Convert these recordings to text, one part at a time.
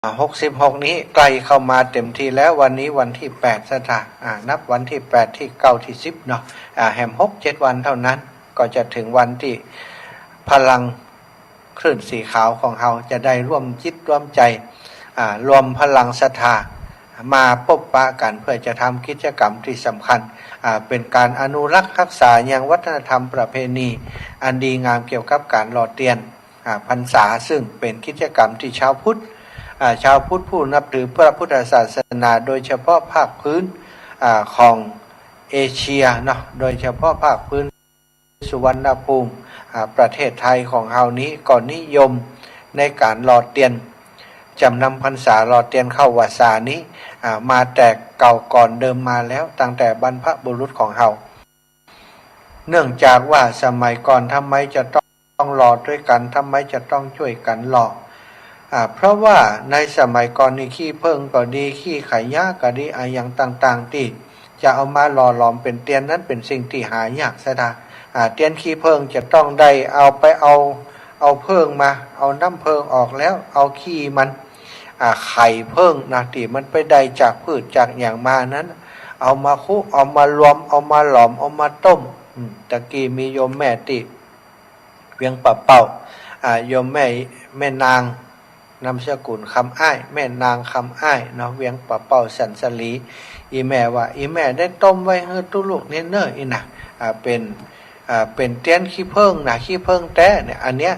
66นี้ใกล้เข้ามาเต็มทีแล้ววันนี้วันที่8สถานับวันที่8ที่9ที่10เนาะแฮม6-7วันเท่านั้นก็จะถึงวันที่พลังคลื่นสีขาวของเราจะได้ร่วมจิตร่วมใจรวมพลังศรัทธามาพบปะกันเพื่อจะทำกิจกรรมที่สำคัญเป็นการอนุรักษ์รักษายังวัฒนธรรมประเพณีอันดีงามเกี่ยวกับการหล่อเทียนพรรษาซึ่งเป็นกิจกรรมที่ชาวพุทธผู้นับถือพระพุทธศาสนาโดยเฉพาะภาคพื้นของเอเชียเนาะโดยเฉพาะภาคพื้นสุวรรณภูมิประเทศไทยของเรานี้ก็นิยมในการหล่อเทียนจำนำพรรษาหล่อเทียนเข้าวาสานี้มาแต่เก่าก่อนเดิมมาแล้วตั้งแต่บรรพบุรุษของเราเนื่องจากว่าสมัยก่อนทำไมจะต้องหล่อด้วยกันทำไมจะต้องช่วยกันหล่อเพราะว่าในสมัยก่อนนี่ขี้เพิ่งก็ดีขี้ไข่ยาก็ดีอย่างต่างๆที่จะเอามาหล่อหลอมเป็นเทียนนั้นเป็นสิ่งที่หายากซะนะเทียนขี้เพิ่งจะต้องได้เอาเพิ่งมาเอาน้ำเพิ่งออกแล้วเอาขี้มันไข่เพิ่งนะที่มันไปได้จากพืชจากอย่างมานั้นเอามาคุกเอามารวมเอามาหลอมเอามาต้มตะกี้มีโยมแม่ติเวียงปะเป่าโยมแม่นางนามสกุลคำอ้ายแม่นางคำอ้ายเนาะเวียงปะเป่าสันสลีอีแม่ว่าอีแม่ได้ต้มไว้ให้ตุลูกเนเนอร์อีน่ะเป็นเตี้ยนขี้เพิ่งนะขี้เพิ่งแต้เนี่ยอันเนี้ย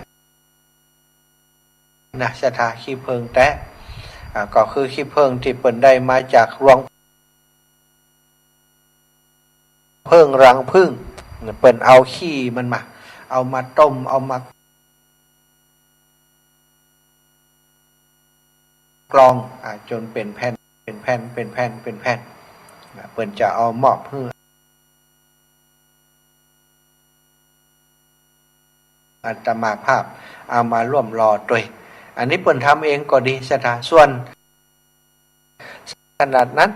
นะสถาขี้เพิ่งแต้ก็คือขี้เพิ่งที่เปิ่นได้มาจากรวงเพิ่งรังพึ่งเปิ่นเอาขี้มันมาเอามาต้มเอามากรองจนเป็นแผ่นเปิ่นจะเอาหมอบเพื่ออัตมาภาพเอามาร่วมรอด้วยอันนี้เปิ่นทำเองก็ดีสถาส่วนขนาดนั้น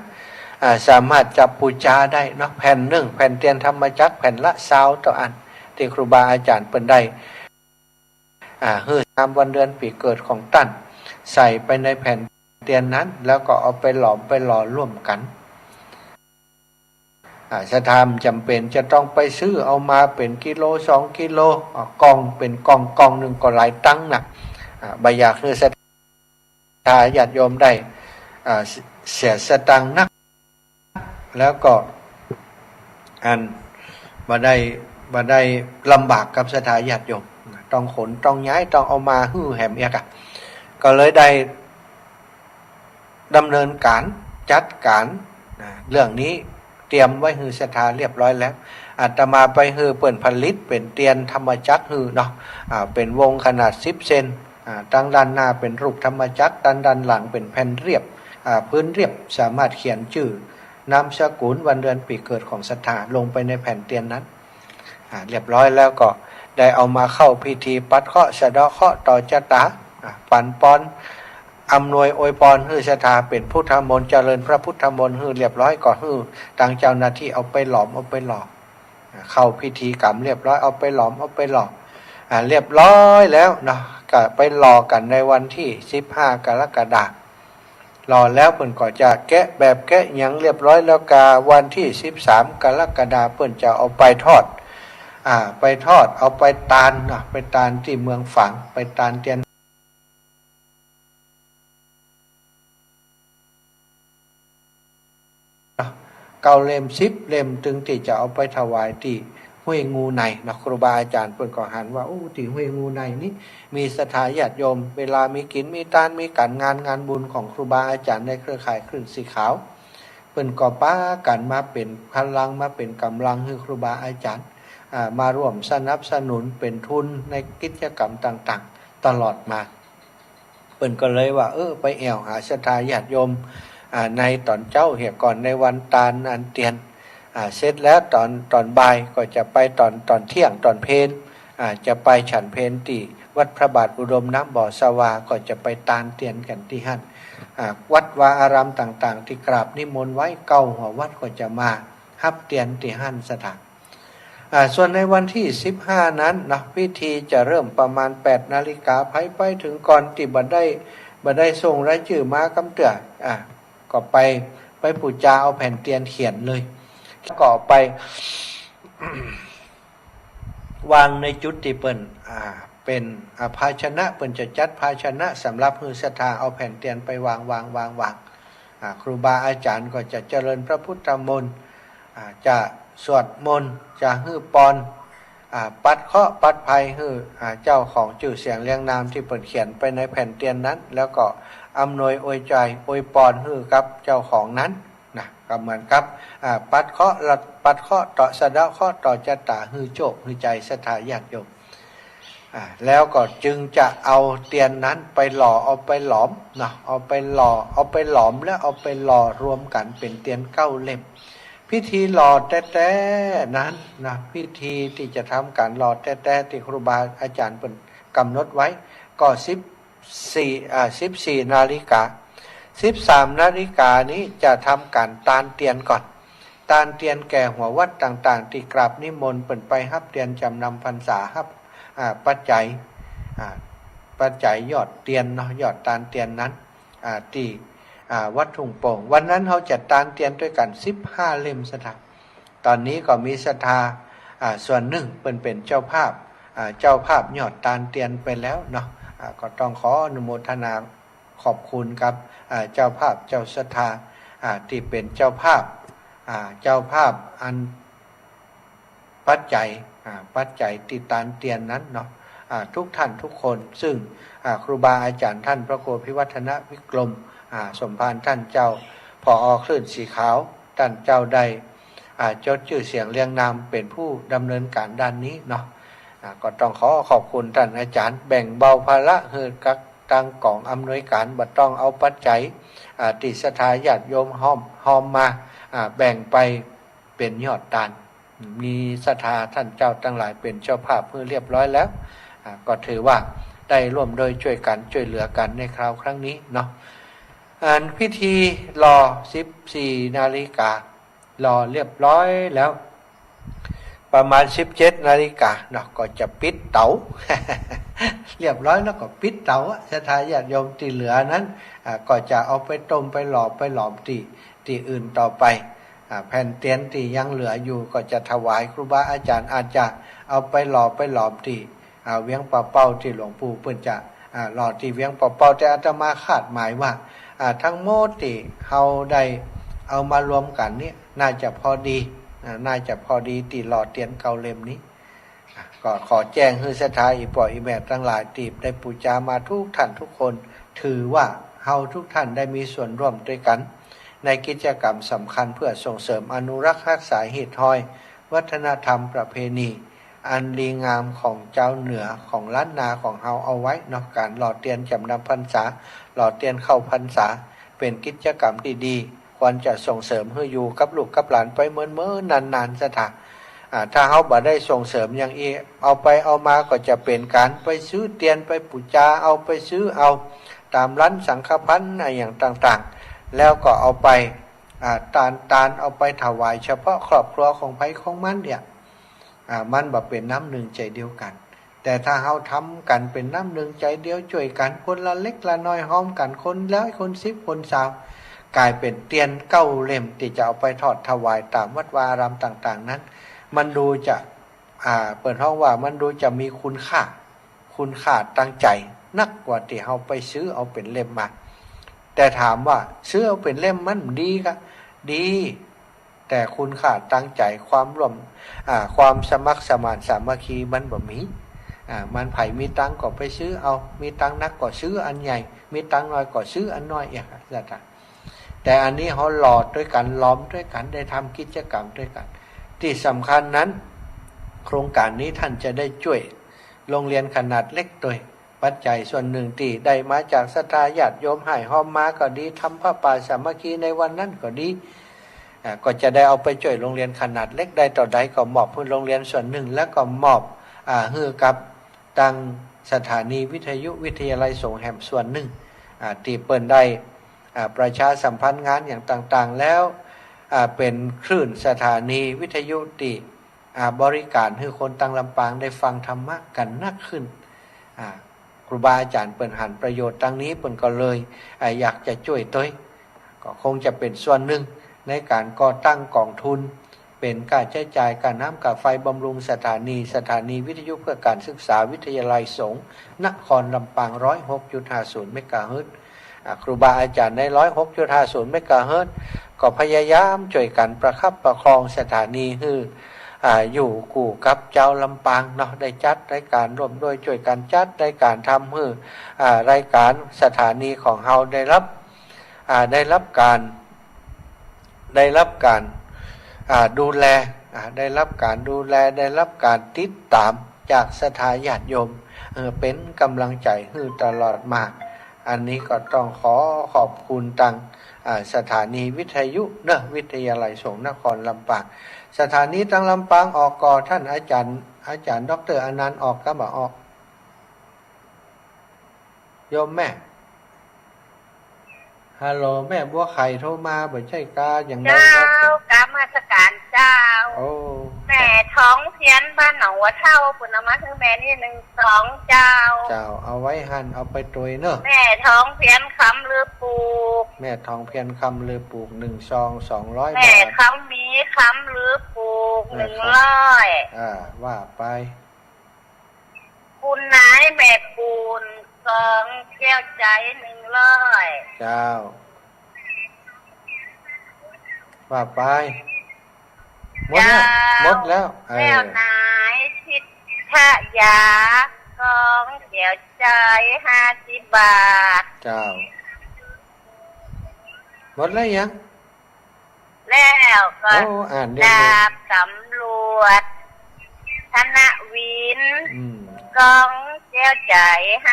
สามารถจับปูจาได้เนาะแผ่น1แผ่นเทียนธรรมจักรแผ่นละ20ต่ออันที่ครูบาอาจารย์เปิ่นได้ตามวันเดือนปีเกิดของตั้นใส่ไปในแผ่นเทียนนั้นแล้วก็เอาไปหลอมไปหล่อร่วมกันสถามจำเป็นจะต้องไปซื้อเอามาเป็นกิโล2กิโลกองเป็นกองหนึ่งก็หลายตังค์นะใบอยากคือศรัทธาญาติโยมได้เสียสตังค์นักแล้วก็มาได้ลำบากกับศรัทธาญาติโยมต้องขนต้องย้ายต้องเอามาหื้อแหมเอกก็เลยได้ดำเนินการจัดการเรื่องนี้เตรียมไว้ฮือศรัทธาเรียบร้อยแล้วอาตมาไปฮือเปิ่นผลิตเป็นเตียนธรรมจักรฮือเนาะเป็นวงขนาด10 เซนตั้งด้านหน้าเป็นรูปธรรมจักรด้านหลังเป็นแผ่นเรียบพื้นเรียบสามารถเขียนชื่อนามสกุลวันเดือนปีเกิดของศรัทธาลงไปในแผ่นเตียนนั้นเรียบร้อยแล้วก็ได้เอามาเข้าพิธีปัดเคราะห์สะเดาะเคราะห์ต่อชะตาปันป้อนอำนวยอวยพรฮือศรัทธาเป็นพุทธมนต์เจริญพระพุทธมนต์ฮือเรียบร้อยก็ฮือทางเจ้าหน้าที่เอาไปหลอมเอาไปหล่อเข้าพิธีกรรมเรียบร้อยเอาไปหลอมเอาไปหล่อเรียบร้อยแล้วเนาะก็ไปหล่อกันในวันที่15กรกฎาคมหล่อแล้วเพิ่นก็จะแกะแบบแกะหยังเรียบร้อยแล้วกาวันที่13กรกฎาคมเพิ่นจะเอาไปทอดเอาไปตานนะไปตานที่เมืองฝางไปตานเตียน9 เล่ม10 เล่มถึงที่จะเอาไปถวายที่ห้วยงูในนะครูบาอาจารย์เพิ่นก็หันว่าที่ห้วยงูในนี้มีศรัทธาญาติโยมเวลามีกินมีทานมีการงานบุญของครูบาอาจารย์ในเครือข่ายคลื่นสีขาวเพิ่นก็ป้ากันมาเป็นพลังมาเป็นกำลังให้ครูบาอาจารย์มาร่วมสนับสนุนเป็นทุนในกิจกรรมต่างๆตลอดมาเพิ่นก็เลยว่าไปแอวหาศรัทธาญาติโยมในตอนเจ้าเหตุก่อนในวันตาลอันเตียนเสร็จแล้วตอนบ่ายก็จะไปตอนเที่ยงตอนเพลจะไปฉันเพลที่วัดพระบาทอุดมน้ำบ่อสวาก็จะไปตาลเตียนกันที่หั่นวัดวาอารามต่างๆที่กราบนิมนต์ไว้เก้าหัววัดก็จะมาฮับเตียนที่หั่นสถานส่วนในวันที่15นั้นนะพิธีจะเริ่มประมาณ8 นาฬิกาไปถึงก่อนที่บัดได้ บ่ได้ส่งรายชื่อมากำเตือก็ไปปูจาเอาแผ่นเตียนเขียนเลยก็ไป วางในจุดที่เปิ้นเป็นภาชนะเปิ้นจะจัดภาชนะสำหรับฮือศรัทธาเอาแผ่นเตียนไปวางครูบาอาจารย์ก็จะเจริญพระพุทธมนต์จะสวดมนต์จะฮือปอนปัดเคราะห์ปัดภัยฮือเจ้าของชื่อเสียงเรียงนามที่เปิ้นเขียนไปในแผ่นเตียนนั้น แล้วก็อำนวยอวยใจอวยปอนฮือกับเจ้าของนั้นนะก็เหมือนกับปัดเคราะห์ต่อสะเดาะเคราะห์ต่อจะตาฮือโจกฮือใจศรัทธาญาติโยมแล้วก็จึงจะเอาเตียนนั้นไปหล่อเอาไปหลอมนะเอาไปหล่อเอาไปหลอมแล้วเอาไปหล่อรวมกันเป็นเตียน9 เล่มพิธีหล่อแต้ๆนั้นนะพิธีที่จะทำการหล่อแต้ๆที่ครูบาอาจารย์เป็นกำหนดไว้ก็14 นาฬิกา13 นาฬิกานี้จะทำการตานเตียนก่อนตานเตียนแก่หัววัดต่างๆที่กราบนิมนต์เปิ่นไปฮับเตียนจำนำพรรษาฮับปัจจัยยอดเตียนเนาะยอดตานเตียนนั้นที่วัดทุ่งโป่งวันนั้นเขาจัดตานเตียนด้วยกัน15 เล่มศรัทธาตอนนี้ก็มีศรัทธาส่วนหนึ่งเป็นเจ้าภาพยอดตานเตียนไปแล้วเนาะก็ต้องขออนุโมทนาขอบคุณกับเจ้าภาพเจ้าศรัทธาที่เป็นเจ้าภาพอันปัจจัยติตานเตียนนั้นเนาะทุกท่านทุกคนซึ่งครูบาอาจารย์ท่านพระโคพิวัฒนวิกรมสมภารท่านเจ้าผอ.คลื่นสีขาวท่านเจ้าใดจดชื่อเสียงเรียงนามเป็นผู้ดำเนินการด้านนี้เนาะก็ต้องขอบคุณท่านอาจารย์แบ่งเบาภาระให้กับทางกองอำนวยการบ่ต้องเอาปัจจัยติศรัทธาญาติโยมห้อมมาแบ่งไปเป็นยอดตานมีศรัทธาท่านเจ้าทั้งหลายเป็นเจ้าภาพเพื่อเรียบร้อยแล้วก็ถือว่าได้ร่วมโดยช่วยเหลือกันในคราวครั้งนี้เนาะพิธีรอ14 นาฬิการอเรียบร้อยแล้วประมาณ17 นาฬิกาเนาะก็จะปิดเตา เรียบร้อยแล้วก็ปิดเตาศรัทธาญาติโยมที่เหลือนั้นก็จะเอาไปต้มไปหลอมที่อื่นต่อไปแผ่นเตียนที่ยังเหลืออยู่ก็จะถวายครูบาอาจารย์อาจจะเอาไปหลอมที่เวียงป่าเป้าที่หลวงปู่เพิ่นจะหล่อที่เวียงป่าเป้าแต่อาตมาคาดหมายว่าทั้งหมดที่เฮาได้เอามารวมกันนี่น่าจะพอดีที่หล่อเตียน9 เล่มนี้ก็ขอแจ้งให้ศรัทธาอีป่ออีแม่ทั้งหลายที่ได้ปูจามาทุกท่านทุกคนถือว่าเฮาทุกท่านได้มีส่วนร่วมด้วยกันในกิจกรรมสำคัญเพื่อส่งเสริมอนุรักษ์รักษาหีบห้อยวัฒนธรรมประเพณีอันดีงามของเจ้าเหนือของล้านนาของเฮาเอาไว้เนาะการหล่อเตียนจำนำพรรษาหล่อเตียนเข้าพรรษาเป็นกิจกรรมดีๆควรจะส่งเสริมให้อยู่กับลูกกับหลานไปเมื่อนานๆซะถ้าเฮาบ่ได้ส่งเสริมอย่างอีเอาไปเอามาก็จะเป็นการไปซื้อเตียนไปปูจาเอาไปซื้อเอาตามร้านสังฆพันธ์อย่างต่างๆแล้วก็เอาไปตานเอาไปถวายเฉพาะครอบครัวของไผของมันเนี่ยมันบ่เป็นน้ำหนึ่งใจเดียวกันแต่ถ้าเฮาทำกันเป็นน้ำหนึ่งใจเดียวช่วยกันคนละเล็กละน้อยห้อมกันคนแล้วคน10 คน20กลายเป็นเตียน9 เล่มที่จะเอาไปทอดถวายตามวัดวาอารามต่างๆนั้นมันดูจะเปิดห้องว่ามันดูจะมีคุณค่าตั้งใจนักกว่าที่เฮาไปซื้อเอาเป็นเล่มมาแต่ถามว่าซื้อเอาเป็นเล่มมันดีก็ดีแต่คุณค่าตั้งใจความร่วมความสมัครสมานสามัคคีมันบ่มีมันไผมีตังก็ไปซื้อเอามีตังนักก็ซื้ออันใหญ่มีตังน้อยก็ซื้ออันน้อยอย่างนั้นแต่อันนี้เฮาหลอดด้วยกันล้อมด้วยกันได้ทำกิจกรรมด้วยกันที่สำคัญนั้นโครงการนี้ท่านจะได้ช่วยโรงเรียนขนาดเล็กโดยปัจจัยส่วนหนึ่งที่ได้มาจากศรัทธาญาติโยมให้ห้อมมาก็ดีทำผ้าป่าสามัคคีในวันนั้นก็ดีก็จะได้เอาไปช่วยโรงเรียนขนาดเล็กได้ต่อใดก็มอบให้โรงเรียนส่วนหนึ่งแล้วก็มอบให้กับทางสถานีวิทยุวิทยาลัยสงฆ์แห่งส่วนหนึ่งที่เปิดได้ประชาสัมพันธ์งานอย่างต่างๆแล้วเป็นคลื่นสถานีวิทยุที่บริการให้คนต่างลำปางได้ฟังธรรมะกันนักขึ้น ครูบาอาจารย์เปิ่นหันประโยชน์ตั้งนี้เปิ่นก็เลยอยากจะช่วยตัวก็คงจะเป็นส่วนหนึ่งในการก่อตั้งกองทุนเป็นการใช้จ่ายการน้ำการไฟบำรุงสถานีวิทยุเพื่อการศึกษาวิทยาลัยสงฆ์นครลำปาง 106.50 เมกะเฮิรตซ์ครูบาอาจารย์ใน 106.50 เมกะเฮิรตซ์ก็พยายามช่วยกันประคับประคองสถานีอยู่กู่กับเจ้าลำปางเนาะได้จัดรายการร่วมด้วยช่วยกันจัดรายการทำรายการสถานีของเฮาได้รับการดูแลได้รับการติดตามจากสถาญาติโยมเป็นกำลังใจให้ตลอดมาอันนี้ก็ต้องขอบคุณตังสถานีวิทยุวิทยาลัยสงฆ์นครลำปางสถานีตังลำปางออกก่อท่านอาจารย์ดร.อนันต์ออกก็บอกออกโยมแม่ฮัลโหลแม่บัวไข่โทรมาบ่ใช่กาอย่างนั้นเจ้ากามาสการเจ้าแม่ท้องเพี้ยนบ้านหนองวัวเท่าปุณณมาถึงแม่นี่1 2เจ้าเอาไว้หันเอาไปตุยเนอะแม่ท้องเพี้ยนคำลือปลูกแม่ท้องเพี้ยนคำลือปลูก1 ซอง 200 บาทแม่คำมีคำลือปลูก100ว่าไปคุณนายแม่ปูน2 แก้วใจ100เจ้าว่าไปหมดแล้วแล้วนายทิทยา2 แก้วใจ50 บาทเจ้าหมดแล้วยังแล้วก็ดาบตำรวจธนวิน2 แก้วใจ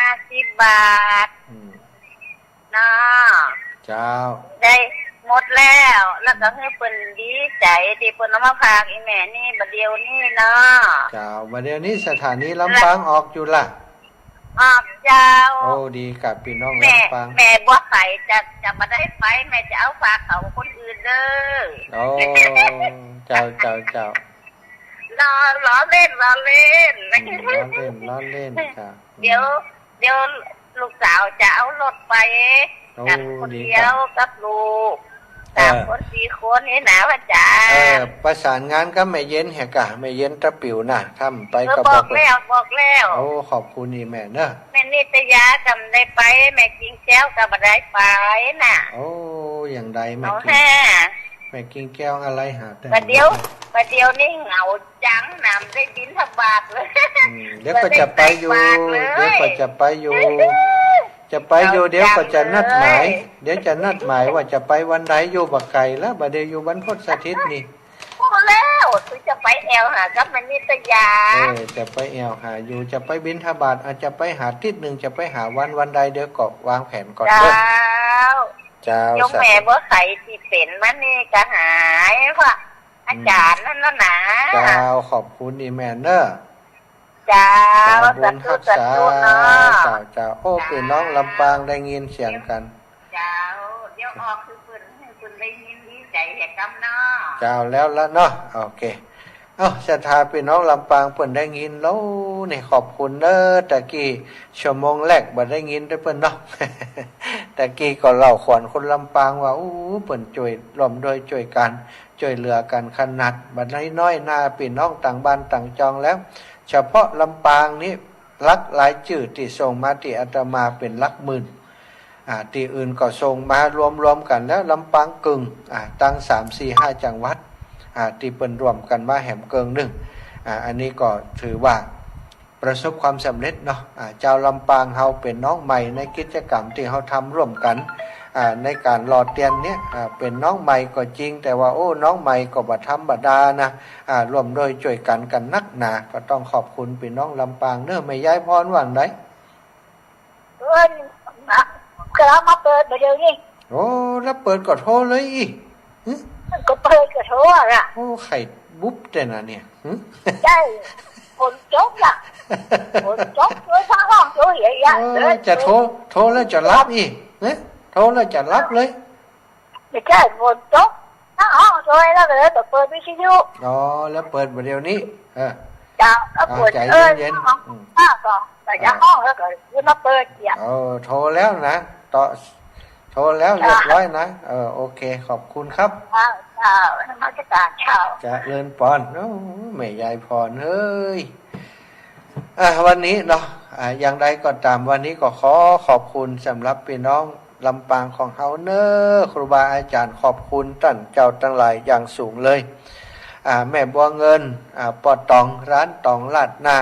50 บาทเนาะเจ้าได้หมดแล้วก็ให้เพิ่นดีใจที่เพิ่นเอามาฝากอีแม่นี่บัดเดียวนี้เนาะเจ้าบัดเดียวนี้สถานีลำปางออกอยู่ล่ะออกเจ้าโอ้ดีกับพี่น้องลำปางแม่บ่ไข่จะบ่ได้ไปแม่จะเอาฝากเขาคนอื่นเด้อโอ้เจ้าล้อเล่นล้อเล่นค่ะเดี๋ยวลูกสาวจะเอารถไปกันคนเดียวกับลูก3 คน 4 คนนี่นะพระอาจารย์ประสานงานก็ไม่เย็นแหกะไม่เย็นตะปิวน่ะทำไปก็บอกแล้วโอ้ขอบคุณนี่แม่เนอะแม่นิตยากำได้ไปแม่กิงแก้วก็บ่ได้ไปน่ะโอ้อย่างใดแม่กิงแก้วอะไรหาแต่เดี๋ยวนี่เหงาจังน้ำได้บินทบาทเลยเดี๋ยวก็จะไปอยู่เดี๋ยวก็จะไปอยู่เดี๋ยวก็จะนัดหมายว่าจะไปวันใดอยู่บักไก่แล้วบัดเดี๋ยวอยู่บรรพตสถิตนี่พูดแล้วคือจะไปแอวหากับมันนิตยาจะไปแอวหาอยู่จะไปบิณฑบาตอาจจะไปหาทิศหนึ่งจะไปหาวันใดเดี๋ยวก็วางแผนก่อนเด้อเจ้ายกแม่บ่ไข่ที่เป็นมันนี่ก็หายเพราะอาจารย์นั่นแล้วนะเจ้าขอบคุณอีแม่เนอะเจ้าบุญรักษาเจ้าโอ้พี่น้องลำปางได้ยินเสียงกันเจ้าเดี๋ยวออกคือคุณได้ยินดีใจแห่งกำเนาะเจ้าแล้วละเนาะโอเคศรัทธาพี่น้องลำปางเพิ่นได้ยินแล้วนี่ขอบคุณเด้อตะกี้ชั่วโมงแรกบ่ได้ยินด้วยเพิ่นเนาะตะกี้ก็เล่าขวัญคนลำปางว่าเพิ่นช่วยร่วมด้วยช่วยกันช่วยเหลือกันขนาดบัดน้อยหน้าพี่น้องต่างบ้านต่างจองแล้วเฉพาะลำปางนี้ลักหลายชื่อที่ส่งมาที่อาตมาเป็นลักหมื่นที่อื่นก็ส่งมารวมกันแล้วลำปางกึ่งตั้ง3 4 5จังหวัดที่เปิ้นรวมกันมาแหมเกิงหนึ่งอันนี้ก็ถือว่าประสบความสำเร็จเนาะเจ้าลำปางเฮาเป็นน้องใหม่ในกิจกรรมที่เฮาทำร่วมกันในการหล่อเตียนเนี้ยเป็นน้องใหม่ก็จริงแต่ว่าน้องใหม่ก็บ่ธรรมดานะร่วมด้วยช่วยกันนักหนาก็ต้องขอบคุณพี่น้องลำปางเน้อไม่ย้ายพรว่างไดก็มาเปิดเดี๋ยวนี้แล้วเปิดก็โทรเลยอีก็เปิดก็โทรอ่ะไข่บุ๊บแต่น่ะเนี่ยใช่คนจบอ่ะคนจบด้วยทั้งห้องด้วยอ่ะจะโทรแล้วจะรับอีกโทรแล้วจะรับเลยไม่ใช่คนจบทั้งห้องด้วยแล้วเลยเปิดวิทยุแล้วเปิดเดี๋ยวนี้จ้าก็เปิดใจเย็นๆก็ แต่ยาห้องแล้วก็ยืนมาเปิดเกียร์โทรแล้วนะต่อโทรแล้วเรียบร้อยนะโอเคขอบคุณครับเช้านมัสการเช้าจะเลินปอนแม่ยายพรเฮ้ยวันนี้เนาะอย่างไรก็ตามวันนี้ก็ขอบคุณสำหรับพี่น้องลำปางของเฮาเนอครูบาอาจารย์ขอบคุณท่านเจ้าทั้งหลายอย่างสูงเลยแม่บัวเงินปอตองร้านตองลาดหน้า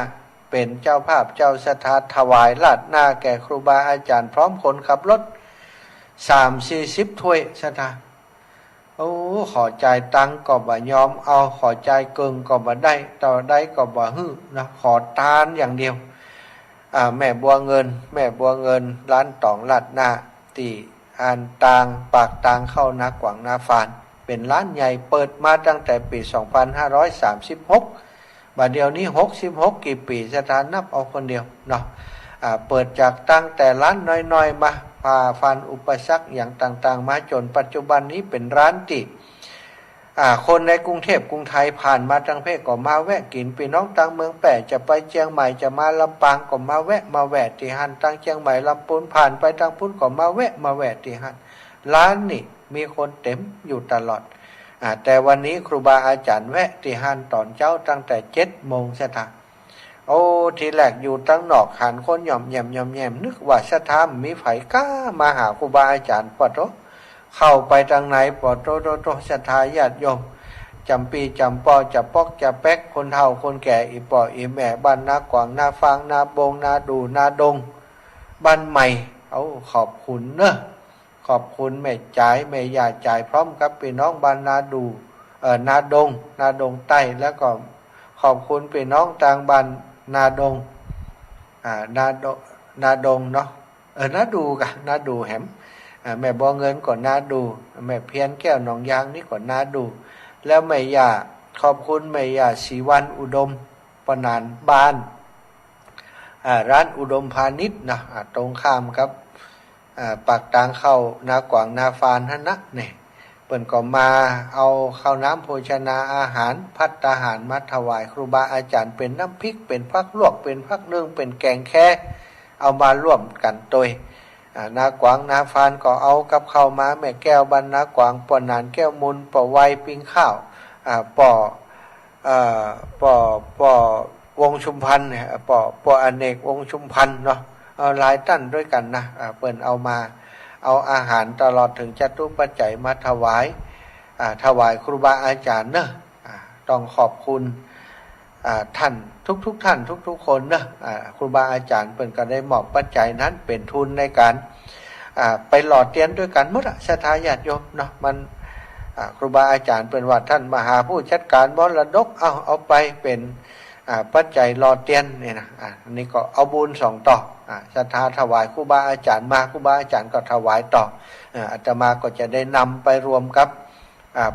เป็นเจ้าภาพเจ้าสถานถวายลาดหน้าแก่ครูบาอาจารย์พร้อมคนขับรถ30-40ถ้วยสถานขอจ่ายตังก็บ่ยอมเอาขอจ่ายเกินก็บ่ได้ต่อได้ก็บ่ฮึนะขอทานอย่างเดียวแม่บัวเงินร้านตองลาดหน้าตีอ่านตางปากตางเข้านักกวางนาฟานเป็นร้านใหญ่เปิดมาตั้งแต่ปี2536บัดเดียวนี้66กี่ปีสถานนับเอาคนเดียวเนาะเปิดจากตั้งแต่ร้านน้อยๆมาผ่าฟันอุปสรรคอย่างต่างๆมาจนปัจจุบันนี้เป็นร้านติคนในกรุงเทพกรุงไทยผ่านมาทางเพศก็มาแวะกินพี่น้องต่างเมืองแปะจะไปเชียงใหม่จะมาลำปางก็มาแวะที่หันทางเชียงใหม่ลำพูนผ่านไปทางพุ้นก็มาแวะที่หันร้านนี่มีคนเต็มอยู่ตลอดแต่วันนี้ครูบาอาจารย์แวะที่หันตอนเช้าตั้งแต่7 โมงสถานทีแรกอยู่ตั้งนอกหันคนหย่อมแยมนึกว่าสถานมีไผกล้ามาหาครูบาอาจารย์ปะโตเข้าไปทางไหนปอโตศรัทธาญาติโยมจำปีจำปอจะปอกจะแป๊กคนเฒ่าคนแก่อีปออีแม่บ้านนากวางนาฟางนาบงนาดูนาดงบ้านใหม่ขอบคุณเนอะขอบคุณแม่จ่ายแม่ยาจ่ายพร้อมกับพี่น้องบ้านนาดูนาดงใต้แล้วก็ขอบคุณพี่น้องทางบ้านนาดงนาดงเนาะนาดูกะนาดูแหมแม่บัวเงินก่อนนาดูแม่เพียนแก้วหนองยางนี่ก่อนนาดูแล้วแม่ย่าขอบคุณแม่ย่าศรีวันอุดมปนานบ้านร้านอุดมพาณิชย์นะตรงข้ามครับปากทางเข้านากวางนาฟานหั่นนะเนี่ยเปิ่นก็มาเอาข้าวน้ำโภชนาอาหารภัตตาหารมาถวายครูบาอาจารย์เป็นน้ำพริกเป็นผักลวกเป็นผักนึ่งเป็นแกงแค่เอามาร่วมกันโดยนากวางนาฟานก็เอากับข้าวมาแม่แก้วบรรณากวางปอนานแก้วมุนปอไวปิ้งข้าวปอวงชุมพันธ์เนี่ยปออเนกวงชุมพันธ์เนาะเอาหลายตั้นด้วยกันนะเปิ่นเอามาเอาอาหารตลอดถึงจตุปัจจัยมาถวายครูบาอาจารย์เนอะต้องขอบคุณท่านทุกท่านทุกคนเนอะครูบาอาจารย์เปิ่นก็ได้มอบปัจจัยนั้นเป็นทุนในการไปหล่อเตียนด้วยกันหมดศรัทธาญาติโยมเนาะมันครูบาอาจารย์เป็นว่าท่านมหาผู้จัดการมรดกเอาไปเป็นปัจจัยหล่อเตียนเนี่ยนะอันนี้ก็เอาบุญ2 ต่อศรัทธาถวายครูบาอาจารย์มาครูบาอาจารย์ก็ถวายต่ออาตมาก็จะได้นำไปรวมกับ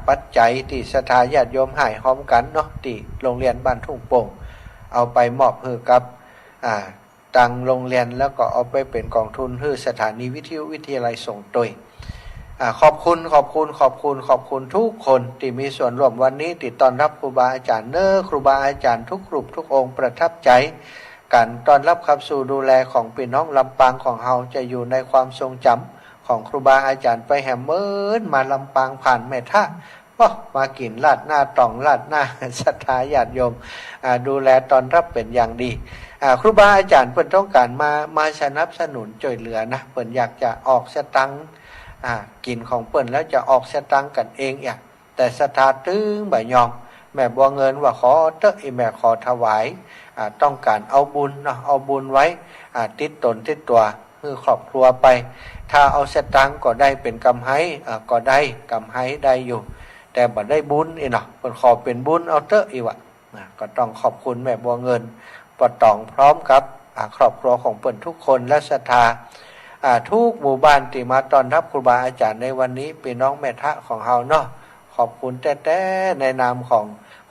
ปัจจัยที่ศรัทธาญาติโยมให้พร้อมกันเนาะที่โรงเรียนบ้านทุ่งโป่งเอาไปมอบให้กับตังโรงเรียนแล้วก็เอาไปเป็นกองทุนให้สถานีวิทยาลัยส่งตัวขอบคุณทุกคนที่มีส่วนร่วมวันนี้ติดต้อนรับครูบาอาจารย์ครูบาอาจารย์ทุกรูปทุกองค์ประทับใจการต้อนรับขับสู่ดูแลของพี่น้องลำปางของเฮาจะอยู่ในความทรงจำของครูบาอาจารย์ไปแหมเมินมาลำปางผ่านแม่ท่ามากินลาดหน้าตองลาดหน้าศรัทธาญาติโยมดูแลต้อนรับเป็นอย่างดีครูบาอาจารย์เพิ่นต้องการมาสนับสนุนช่วยเหลือนะเพิ่นอยากจะออกสตังค์กินของเปิ้นแล้วจะออกสตังค์กันเองอย่างแต่ศรัทธาตึงบ่ยอมแม่บัวเงินว่าขอแม่ขอถวายต้องการเอาบุญเนาะเอาบุญไว้ติดตนติดตัวคือครอบครัวไปถ้าเอาสตังค์ก็ได้เป็นกำไรก็ได้กำไรได้อยู่แต่บ่ได้บุญเนาะเพิ่นขอเป็นบุญเอาอีกก็ต้องขอบคุณแม่บัวเงินปะตองพร้อมกับครอบครัวของเปิ้นทุกคนและศรัทธาทุกหมู่บ้านที่มาต้อนรับครูบาอาจารย์ในวันนี้พี่น้องแม่ทะของเฮาเนาะขอบคุณแต่ในนามของ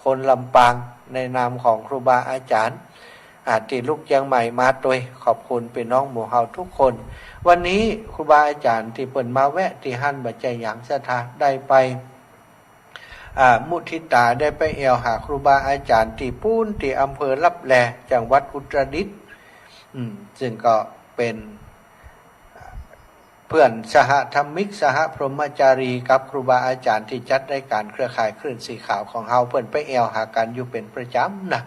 คนลำปางในนามของครูบาอาจารย์ที่ลูกยังใหม่มาโดยขอบคุณพี่น้องหมู่เฮาทุกคนวันนี้ครูบาอาจารย์ที่เปิ้นมาแวะที่หันบัจจัยหยังศรัทธาได้ไปมุทิตาได้ไปแอวหาครูบาอาจารย์ที่ปูนที่อำเภอลับแลจังหวัดอุตรดิตถ์ ซึ่งก็เป็นเพื่อนสหธรรมิกสหพรหมจารีกับครูบาอาจารย์ที่จัดรายการเครือข่ายคลื่นสีขาวของเฮาเพื่อนไปแอวหากันอยู่เป็นประจำนะ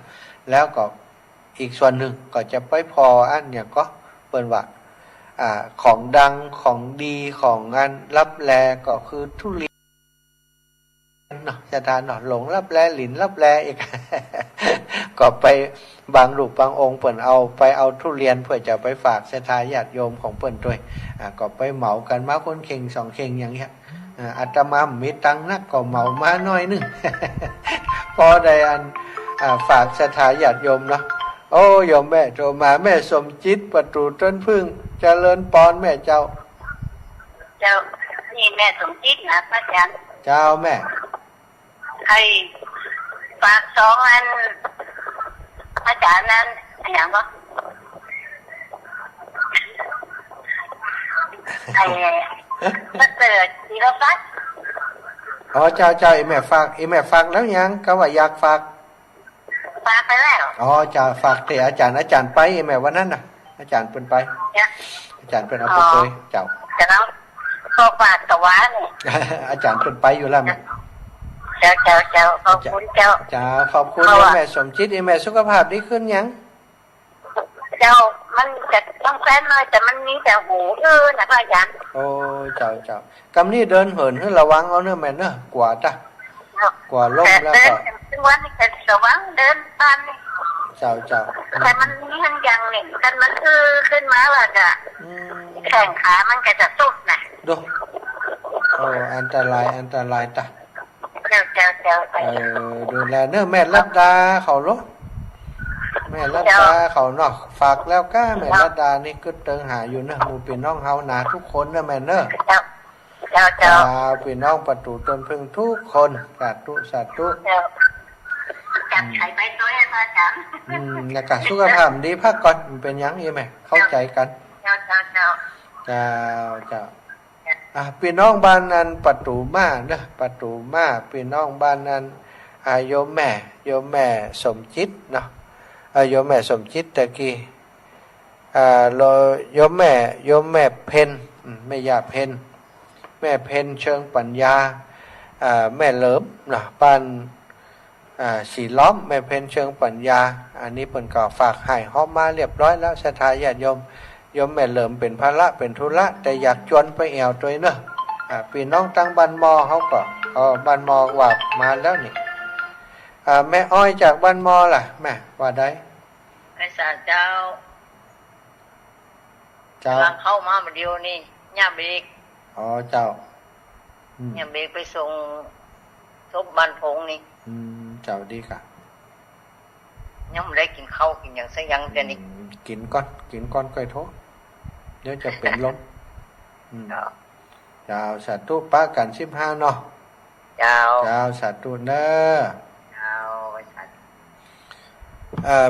แล้วก็อีกส่วนหนึ่งก็จะไปพออันเนี่ยก็เปิ้นว่าของดังของดีของงานรับแลก็คือทุเรียนเนาะจะทานเนาะหลงรับแลหลินรับแลอีก ก็ไปบางรูปบางองค์เปิ้นเอาทุเรียนเพื่อจะไปฝากศรัทธาญาติโยมของเปิ้นด้วยก็ไปเหมากันมาคนเข่งสองเข่งอย่างเงี้ยอาตมามีตังนักก็เหมามาหน่อยนึง พอได้ฝากศรัทธาญาติโยมเนาะโอ้โยมแม่โทรมาแม่สมจิตประตูต้นพึ่งเจริญปอนแม่เจ้านี่แม่สมจิตนะพระอาจารย์เจ้าแม่ใครฝากสองอันพระอาจารย์นั้นอย่างก็มาเกิดทีละฟัดอ๋อเจ้าไอ้แม่ฝากแล้วยังก็ว่าอยากฝากไปแล้วอ๋อจะฝากแต่อาจารย์ไปแม่วันนั้นน่ะอาจารย์เพิ่นไปอาจารย์เพิ่นเอาไปเลยเจ้าจะต้องก็ฝากตะวันนี่อาจารย์เพิ่นไปอยู่แล้วแม่เจ้าขอบคุณเจ้าขอบคุณแม่สมจิตแม่สุขภาพดีขึ้นยังเจ้ามันจะต้องแฟนเลยแต่มันมีแต่หูนะพระอาจารย์โอ้เจ้ากำนี้เดินเหินให้ระวังเอาเนอะแม่เนอะกว่าล้มแล้วก็วันนี้จะระวังเดินตามนี่เจ้าแต่มันมีทั้งอย่างหนึ่งกันมันขึ้นมาว่าจะแข่งขามันก็จะสุดนะดูโอ้อันตรายตาเจ้าดูแลเนอะแม่รัตดาเขาลบแม่รัตดาเขาเนาะฝากแล้วก้าแม่รัตดานี่ก็เติงหาอยู่เนอะหมู่พี่น้องเฮานาทุกคนเนอะแม่เนอะเจ้าพี่น้องประตูตนพึ่งทุกคนสาธุจับไข่ไปตัวให้พระอาจารย์แล้วก็สุขภาพดีพักก่อนเป็นยังไงแม่เข้าใจกันเจ้าพี่น้องบ้านนั้นประตูมาเนอะประตูมาพี่น้องบ้านนั้นโยมแม่สมจิตเนาะโยมแม่สมจิตตะกี้โยมแม่เพ็ญแม่ย่าเพ็ญแม่เพ็ญเชิงปัญญาแม่เหลิมเนาะบ้านสีล้อมแม่เพ็ญเชิงปัญญาอันนี้เพิ่นก็ฝากให้ฮอมมาเรียบร้อยแล้วศรัทธาญาติโยมแม่เหลิมเป็นภาระเป็นธุระแต่อยากชวนไปแอวตัวเนอะพี่น้องตั้งบ้านมอเขาก็บ้านมอว่ามาแล้วนี่แม่อ้อยจากบ้านมอล่ะแม่ว่าได้ไอ้สารเจ้าเข้ามาเดียวนี่ย่าเบกอ๋อเจ้าย่าเบกไปส่งทบบ้านพงนี่เจ้าดีค่ะยังไม่ได้กินข้าวกินอย่างสักอย่างแต่นี่กินก้อนก้อยโถเดี๋ยวจะเป็นลมเจ้าสาธุป้ากัน15เนาะเจ้าสาธุเนอะ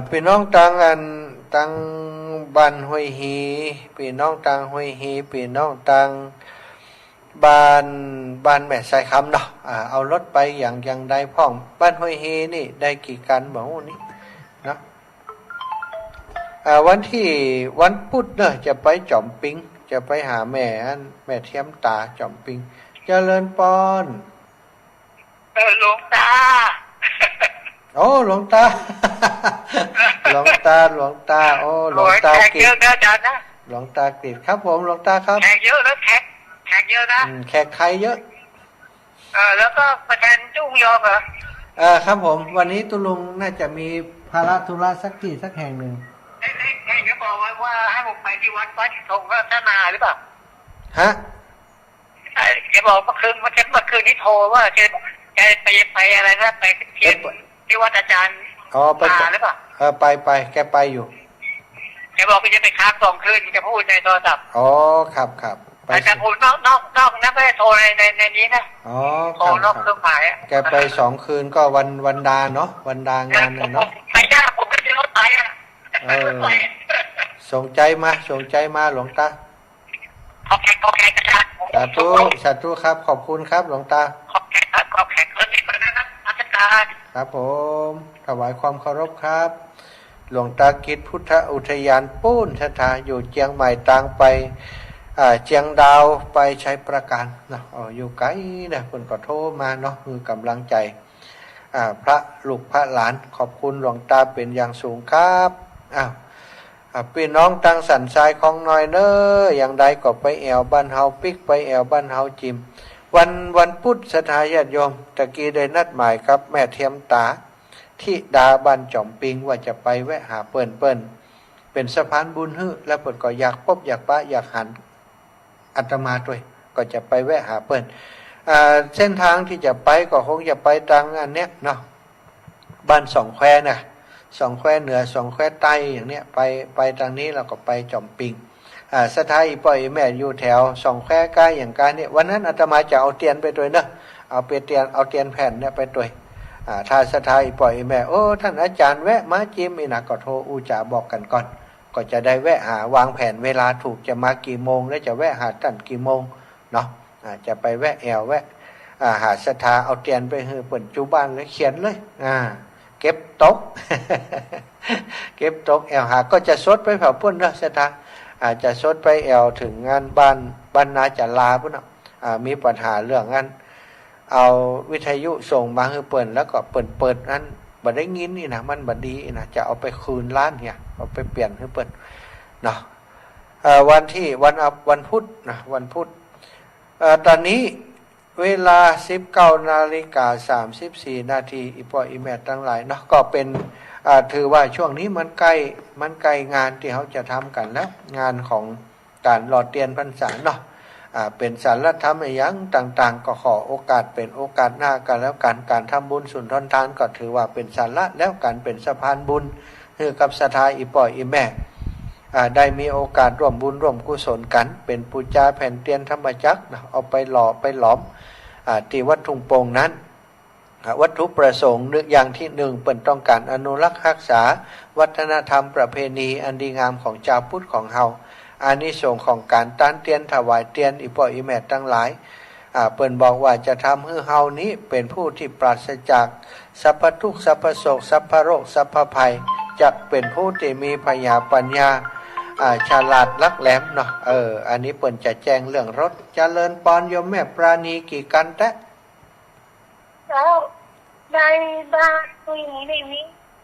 พี่น้องต่างบ้านห้วยฮีพี่น้องต่างห้วยฮีพี่น้องต่างบ้านแม่สายคำเนาะเอารถไปอย่างใดพ่องบ้านห้วยฮีนี่ได้กี่กันบอกว่านี่เนาะวันพุธเนอะจะไปจอมปิงจะไปหาแม่เทียมตาจอมปิงเจริญปอนหลวงตาโอ้หลวงตาโอ้หลวงตากิดหลวงตากิดครับผมหลวงตาครับแขกเยอะแล้วแขกเยอะนะแขกไทยเยอะแล้วก็ประธานจุ้งยอมเหรอครับผมวันนี้ตุลุงน่าจะมีภาระธุระสักแห่งหนึ่งจะบอกว่าให้ผมไปที่วัดทงพัฒนาหรือเปล่าฮะจะบอกเมื่อคืนนี้โทรว่าจะไปอะไรนะไปเทียบที่วัดอาจารย์ไปหรือเปล่าไปแกไปอยู่แกบอกว่าจะไปค้าง2 คืนจะพูดในโทรศัพท์อ๋อครับแต่พูดนอกนะไม่ได้โทรในนี้นะโทรนอกเครื่องหมายแกไป2 คืนก็วันดาเนาะวันดางานเนาะไม่ได้ผมก็จะรถไปส่งใจมาหลวงตาโอเคสาธุครับขอบคุณครับหลวงตาขอบแขกคนนี้คนนั้นอาจารย์ครับผมถวายความเคารพครับ หลวงตากิจพุทธอุทยานปูนสถาอยู่เชียงใหม่ต่างไปเชียงดาวไปใช้ประกันนะอยู่ไกลนะคนก็โทรมาเนาะคือกำลังใจพระลูกพระหลานขอบคุณหลวงตาเป็นอย่างสูงครับพี่น้องตั้งสันทรายของน้อยเนออย่างใดก็ไปแอวบ้านเฮาปิกไปแอวบ้านเฮาจิมวันพุธสถาญาติโยมตะกี้ได้นัดหมายครับแม่เทียมตาที่ดาบ้านจอมปิงว่าจะไปแวะหาเปิ้นเป็นสะพานบุญฮึแล้วเปิ้นก็อยากพบอยากปะอยากหันอาตมาด้วยก็จะไปแวะหาเปิ้นเส้นทางที่จะไปก็คงจะไปทางอันเนี้ยเนาะบ้านสองแควนะสองแควเหนือสองแควใต้อย่างเนี้ยไปทางนี้เราก็ไปจอมปิงสถาอีปอยแม่อยู่แถวสองแควใกล้อย่างการเนี่ยวันนั้นอาตมาจะเอาเตียนไปด้วยเนาะเอาเตียนแผ่นเนี่ยไปด้วยถ้าสถาอีปอยแม่โอ้ท่านอาจารย์แวะมาจิมอีนะก็โทรอูจ่าบอกกันก่อนก็จะได้แวะหาวางแผนเวลาถูกจะมากี่โมงและจะแวะหาท่านกี่โมงเนาะจะไปแวะแอวแวะหาสถาเอาเตียนไปให้เปิ่นจุบ้านเลยเขียนเลยเก็บตก เก็บตกแอวหาก็จะซดไปเผาพุ่นเนาะสถาอาจจะซดไปแอวถึงงานบ้านนาจะลาพุ่นเนาะมีปัญหาเรื่องนั้นเอาวิทยุส่งมาให้เปิ่นแล้วก็เปิดนั้นบัดได้ยินนี่นะมันบัดดีนะจะเอาไปคืนร้านเนี่ยเอาไปเปลี่ยนให้เปิ่นเนาะวันพุธนะวันพุธตอนนี้เวลา 19:34 นาทีอีพ่ออีแม่ทั้งหลายเนาะก็เป็นถือว่าช่วงนี้มันใกล้งานที่เขาจะทำกันแล้วงานของการหล่อเทียนพรรษาเนาะเป็นสารธรรมอย่างต่างๆก็ขอโอกาสเป็นโอกาสหน้ากันแล้วกันการทำบุญสุนทรทานก็ถือว่าเป็นสาระแล้วกันเป็นสะพานบุญคือกับศรัทธาอีพ่ออีแม่ได้มีโอกาสร่วมบุญร่วมกุศลกันเป็นปูจาแผ่นเตียนธรรมจักรนะเอาไปหล่อไปหลอมที่วัดทุ่งโป่งนั้นวัตถุประสงค์อย่างที่หนึ่งเป็นต้องการอนุรักษ์รักษาวัฒนธรรมประเพณีอันดีงามของชาวพุทธของเฮาอานิสงส์ของการต้านเตียนถวายเตียนอีพ่ออีแม่ทั้งหลายเปิ้นบอกว่าจะทำให้เฮานี้เป็นผู้ที่ปราศจากสรรพทุกข์สรรพโศกสรรพโรคสรรพภัยจะเป็นผู้ที่มีปัญญาฉลาดลักแหลมเนาะอันนี้เปิ้นจะแจ้งเรื่องรถเจริญปอนโยมแม่ปราณีกี่กันแตะแล้วได้บ้านคุยนี้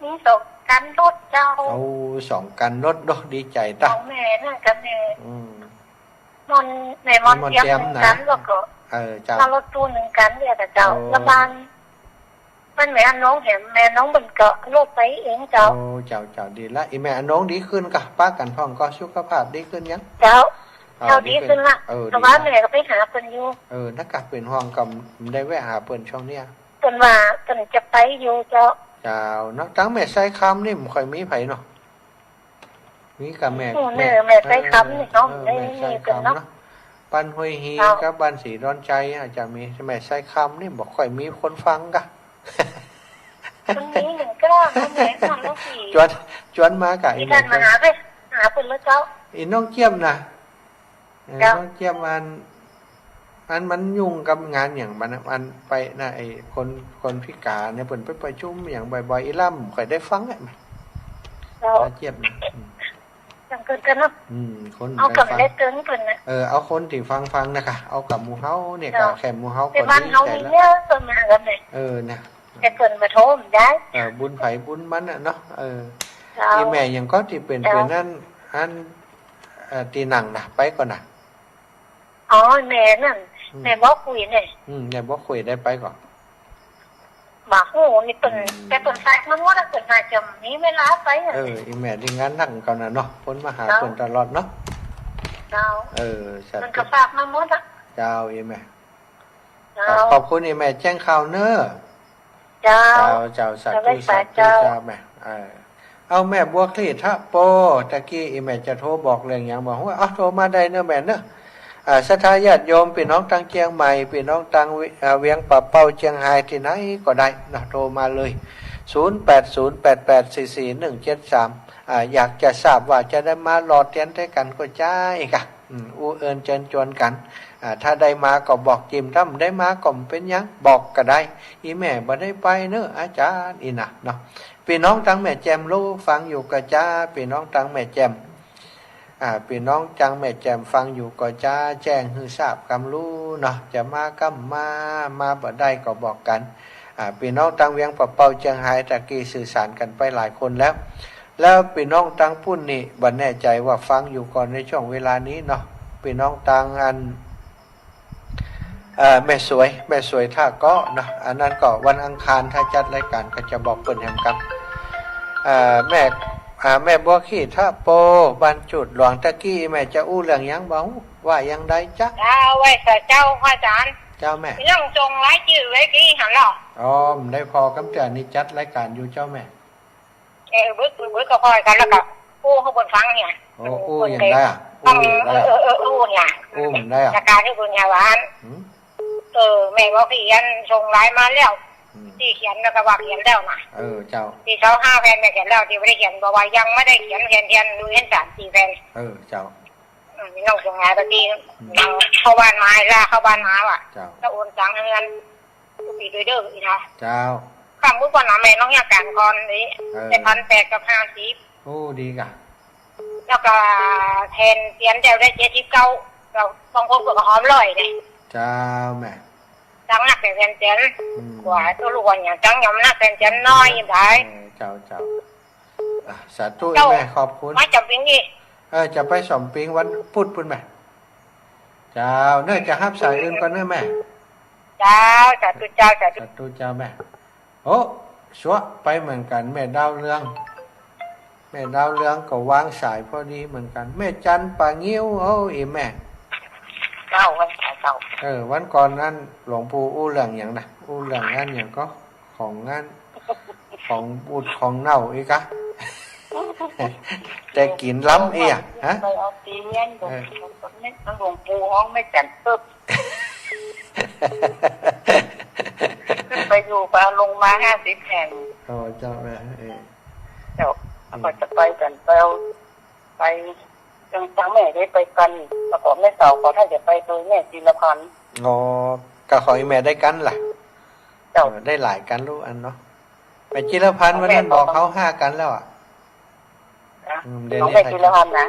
มีสองกันรถเจ้าสองกันรถดีใจตาแม่น่ะกับแม่แม่มอนเทียมกันแล้วก็เจ้ารถตู้หนึ่งกันเนี่ยแต่เจ้าแล้วบ้านมันแม่น้องเห็นแม่น้องมันก็รถไปเองเจ้าเจ้าดีละอีแม่น้องดีขึ้นกะป้ากันพ่องก็สุขภาพดีขึ้นยังเจ้าดีขึ้นละแต่ว่าแม่ก็ไปหาเพิ่นอยู่นักกะเป็นห้องกับได้แวะหาเพิ่นช่วงเนี้ยเพิ่นว่าเพิ่นจะไปอยู่เจ้าเนาะตั้งแม่ใส่คำนี่มันค่อยมีไผเนาะมีกับแม่ใส่คำนี่เนาะได้เป็นเนาะปันห้วยฮีกับบ้านสีร้อนใจอาจจะมีแม่ใส่คำนี่บอกค่อยมีคนฟังกะคนนี้หนึ่งก็แม่ทำแล้วสิจวนมากะอีท่านมาหาไปหาเพิ่นแล้วเจ้าอีน้องเจี๊ยมนะน้องเจี๊ยมมันยุ่งกับงานอย่างมันไปนะไอ้คนพิการเนี่ยเปิ่นไปประชุมอย่างบ่อยๆอีล่ำค่อยได้ฟังไอ้มันเจี๊ยบนะจังเกินกันเนาะคนเอากับเล็กเกินเพิ่นนะเอาคนที่ฟังนะคะเอากับหมู่เฮาเนี่ยกับแค่หมู่เฮาคนนี้แต่ละเพิ่นมากันเลยนะแต่เพิ่นมาโทรมได้บุญไผบุญมันน่ะเนาะอีแม่ยังก็ที่เป็นนั่นอันตีหนังนะไปก่อนนะอ๋อแม่นั่นแม่บอกคุยเนี่ยแม่บอกคุยได้ไปก่อนบอกโหนี่เป็นแต่เป็นสายมันว่าเป็นสายจำนี้เวลาไปอีแม่ที่งานนั่งก่อนนะเนาะพ้นมาหาคนตลอดเนาะเจ้ามันก็ฝากมาหมดอ่ะเจ้าอีแม่ขอบคุณอีแม่แจ้งข่าวเนอะเจ้าสาธุเจ้าแม่เอาแม่บัวคลีทะโปตะกี้อีแม่จะโทรบอกเรื่องอย่างบอกว่าโทรมาได้เนอะแม่เนอะศรัทธาญาติโยมพี่น้องตังเชียงใหม่พี่น้องตังเวียงป่าเป้าเชียงไฮ้ที่ไหนก็ได้นะโทรมาเลย0808844173อยากจะทราบว่าจะได้มาหล่อเทียนด้วยกันก็จ่ายค่ะเอิญเชิญชวนกัน ถ้าได้มาก็บอกจิมถ้าไม่ได้มาก็เป็นยังบอกก็ได้อีแม่บ่ได้ไปเนอะอาจารย์อีน่ะเนาะพี่น้องทั้งแม่แจมรู้ฟังอยู่ก็จ้าพี่น้องทั้งแม่แจมพี่น้องจังแม่แจมฟังอยู่ก็จ้าแจ้งให้ทราบกำรู้เนาะจะมาก็มาบ่ได้ก็บอกกันพี่น้องตั้งเวียงปะเปาเจียงไฮ้ตะกี้สื่อสารกันไปหลายคนแล้วพี่น้องตั้งพุ่นนี่บ่แน่ใจว่าฟังอยู่ก่อนในช่วงเวลานี้เนาะพี่น้องตั้งอันแม่สวยท่าเกาะเนาะอันนั้นก็วันอังคารถ้าจัดรายการก็จะบอกเปิดแห่งกันแม่บัวขี้ท่าโปบรรจุดหลวงตะกี้แม่จะอู้เรื่องยังบ้างว่ายังได้จ๊ะไว้แต่เจ้าอาจารย์เจ้าแม่ยังจงไว้ชื่อไว้กี่หันหรอได้พอกำเตือนนี่จัดรายการอยู่เจ้าแม่บึกก็คอยกันแล้วก็อู้เขาบนฟังเนี่ยอู้อย่างได้อู้เนี่ยมันได้รายการที่บุญญาหวานแม่บอกเขียนส่งไลน์มาแล้วที่เขียนแล้วก็ว่าเขียนแล้วนะเจ้าที่เขา5 แผ่นแม่เขียนแล้วที่ไม่ได้เขียนบอกว่ายังไม่ได้เขียนแผ่นดูเห็น3-4 แผ่นเจ้าน้องส่งงานตะกี้เข้าบ้านมาล่าเข้าบ้านมาว่ะก็โอนตังค์เงินปีด้วยเด้ออีนะเจ้าคำพูดว่าน้าแม่น้องอยากการก่อนนี้ได้1,800 กับ50โอ้ดีกะแล้วก็แทนเขียนเดียวได้79เราบางคนก็หอมลอยเลยเจ้าแม่จังนักแต่เจนกว่าตัวลูกอย่างจังยำนักแต่เจนน้อยยังได้เจ้าสาธุแม่ขอบคุณไม่จำเป็นนี่จะไปสมปิงวันพุธพุ่นแม่เจ้าเนื่อจะฮับสายอื่นก่อนเนื่อแม่เจ้าสาธุเจ้าแม่โอ้ชัวไปเหมือนกันแม่ดาวเรืองก็วางสายพอดีเหมือนกันแม่จันป่างิ้วอีแม่วันก่อนนั้นหลวงปู่อู้เรื่องอย่างนะอู้เรื่องงานอย่างก็ของงานของบูดของเน่าอีกะแต่กินล้ำเอียฮะไปเอาตีเงี้ยหลวงปู่ห้องไม่จันปึ๊บไปอยู่ปลาลงมา50 แห่งเจ้าแม่เจ้าก็จะไปกันไปจังแม่ได้ไปกันประกอบแม่สาวขอถ้าจะไปโดยแม่จิรพันธ์ก็ขอให้แม่ได้กันล่ะได้หลายกันลูกอันเนาะแม่จิรพันธ์วันนั้นบอกเขา5 กันแล้วน้องแม่จิรพันธ์นะ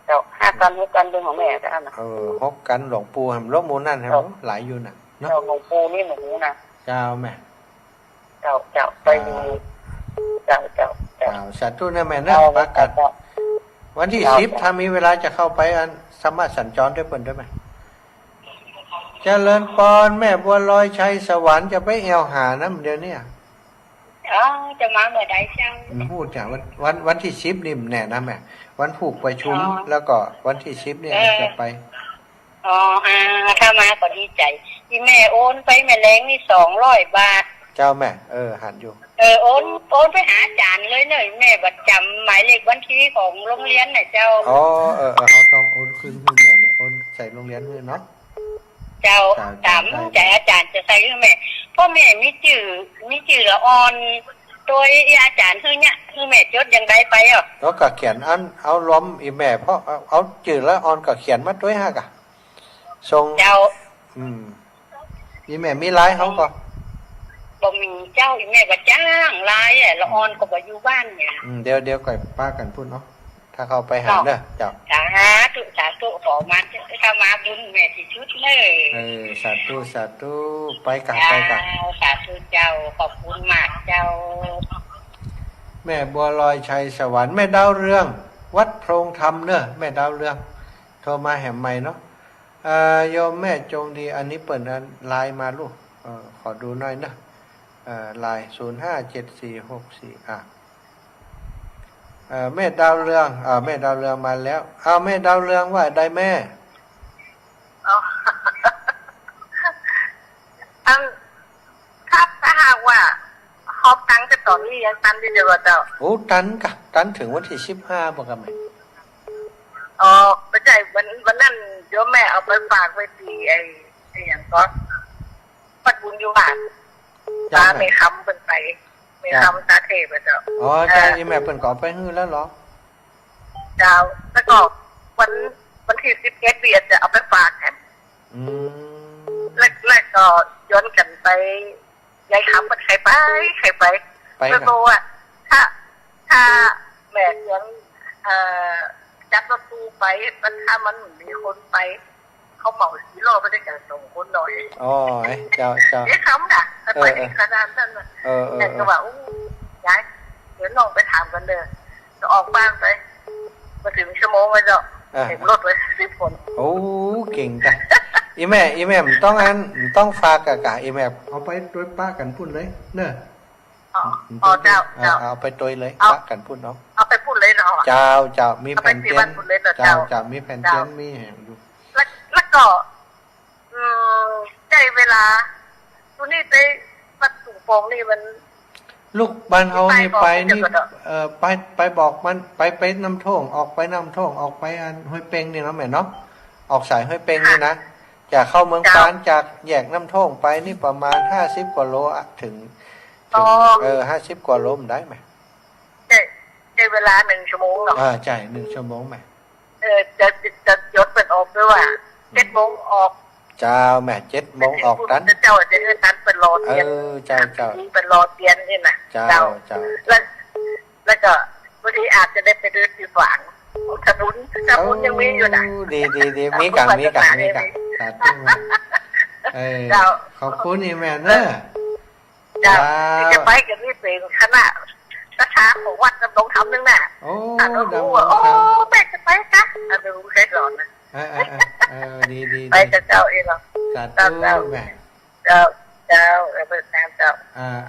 เจ้า5 กัน6 กันเป็นของแม่แต่นะ6 กันหลวงปู่แห่งลบมูนั่นแห่งหลายอยู่น่ะเนาะหลวงปู่นี่หนูนะเจ้าแม่เจ้าไปดูเจ้าสาธุนะแม่นะประกาศวันที่10ถ้ามีเวลาจะเข้าไปอันสามารถสัญจรได้เปิ่นได้ไหมเจริญพรแม่บัวลอยชัยสวรรค์จะไปแอวหานะเดี๋ยวนี้จะมาเมื่อใดเจ้าพูดจากวันที่10นี่แน่นะแม่วันผูกประชุมแล้วก็วันที่10เนี่ยจะไปถ้ามาก็ดีใจที่แม่โอนไปแม่แรงนี่200 บาทเจ้าแม่หันอยู่โอนไปหาอาจารย์เลยเนยแม่บัดจำหมายเลขบัญชีของโรงเรียนน่ะเจ้าเอาต้องโอนขึ้นแม่เนี่ยโอนใส่โรงเรียนเลยเนาะเจ้าถามใจอาจารย์จะใส่ให้แม่พ่อแม่มีจื่อละออนตัวอาจารย์คือเนี่ยคือแม่จดยังได้ไปแล้วก็เขียนอันเอาล้อมอีแม่เพราะเอาจื่อละออนก็เขียนมาด้วยฮะกะทรงเจ้าอีแม่มีไลน์เขาก็บ่มีเจ้าอีแม่ก็จ้างไลน์ละออนก็บ่อยู่บ้านเนี่ยเดี๋ยวก่อยป้ากันพูดเนาะถ้าเข้าไปหาเด้อเจ้าสาธุขอมาถ้ามาบุญแม่สิชุดเลยสาธุไปกันสาธุเจ้าขอบคุณมากเจ้าแม่บัวลอยชัยสวรรค์แม่ดาวเรืองวัดโพรงธรรมเนอะแม่ดาวเรืองโทรมาแหมใหม่เนาะโยมแม่จงดีอันนี้เปิดไลน์มาลูกขอดูหน่อยนะไลน์057464แม่ดาวเรืองแม่ดาวเรืองมาแล้วแม่ดาวเรืองว่าได้แม่ถ้าหากว่าครบตังจะต่อนี่ยังตันได้เดี๋ยวเจ้าตันถึงวันที่15บอกกันไหมไม่ใช่วันนั้นเดี๋ยวแม่เอาไปฝากไว้ที่ไอ้อย่างก็ปัดบุญอยู่บ้านตาไม่คำเป็นไปไม่คำตาเทพเจ้าใช่แม่เป็นก่อไปฮื้อแล้วเหรอเจ้าแล้วก็วัน วันที่11เดือนจะเอาไปฝากกันแล้วก็ย้อนกันไปยายคำมันใครไปแล้วก็ว่าถ้าแม่เลี้ยงจับรถตู้ไปมันถ้ามันมีคนไปเขาเหมาสีโลไปได้กัน2 คนหน่อยอ๋อเจ้ายายคำน่ะไปในขนาดนั้นน่ะแต่ก็ว่ายายเดี๋ยวน้องไปถามกันเด้อจะออกบ้านไปมาถึงชั่วโมงไว้แล้วเห็นรถไว้10 คนโอ้เก่งจังอีแม่มันต้องฝากกะอีแม่เอาไปด้วยป้ากันพุ่นเลยเนอะอ๋อเจ้าเอาไปตัวเลยป้ากันพุ่นเนาะเอาไปพุ่นเลยเนาะเจ้ามีแผ่นเทียนเจ้ามีแผ่นเทียนมีแห่งอยู่แล้วก็ใจเวลาตัวนี้ไปสุ่งโป่งนี่มันลูกบ้านเฮานี่ไปนี่ไปบอกมันไปน้ำท่งออกไปน้ำท่งออกไปอันห้วยเป่งนี่เนาะแม่เนาะออกสายห้วยเป่งนี่นะจากเข้าเมืองปานจากแยกน้ำท่งไปนี่ประมาณ50 กว่าโลถึง50 กว่าโลได้ไหมใจเวลา1 ชั่วโมงเนาะใช่1 ชั่วโมงไหมจะยศเป็นออกด้วยว่า7 โมงออกเจ้าแม่7 โมงออกตันเจ้าจะตันเป็นรอเตียนเจ้าเป็นรอเตียนนี่นะเจ้าแล้วก็บางทีอาจจะได้ไปเดินที่ฝังขนุนยังมีอยู่นะดีมีกันสาธุขอบคุณนี่แม่เนอะจะไปกันนี่เป็นคณะช้าของวัดดำรงธรรมนึงน่ะดำรงแม่จะไปกันดำรงเคยสอนนะดีไปกับเจ้าเองเหรอสาธุแม่เจ้าเป็นแทนเจ้า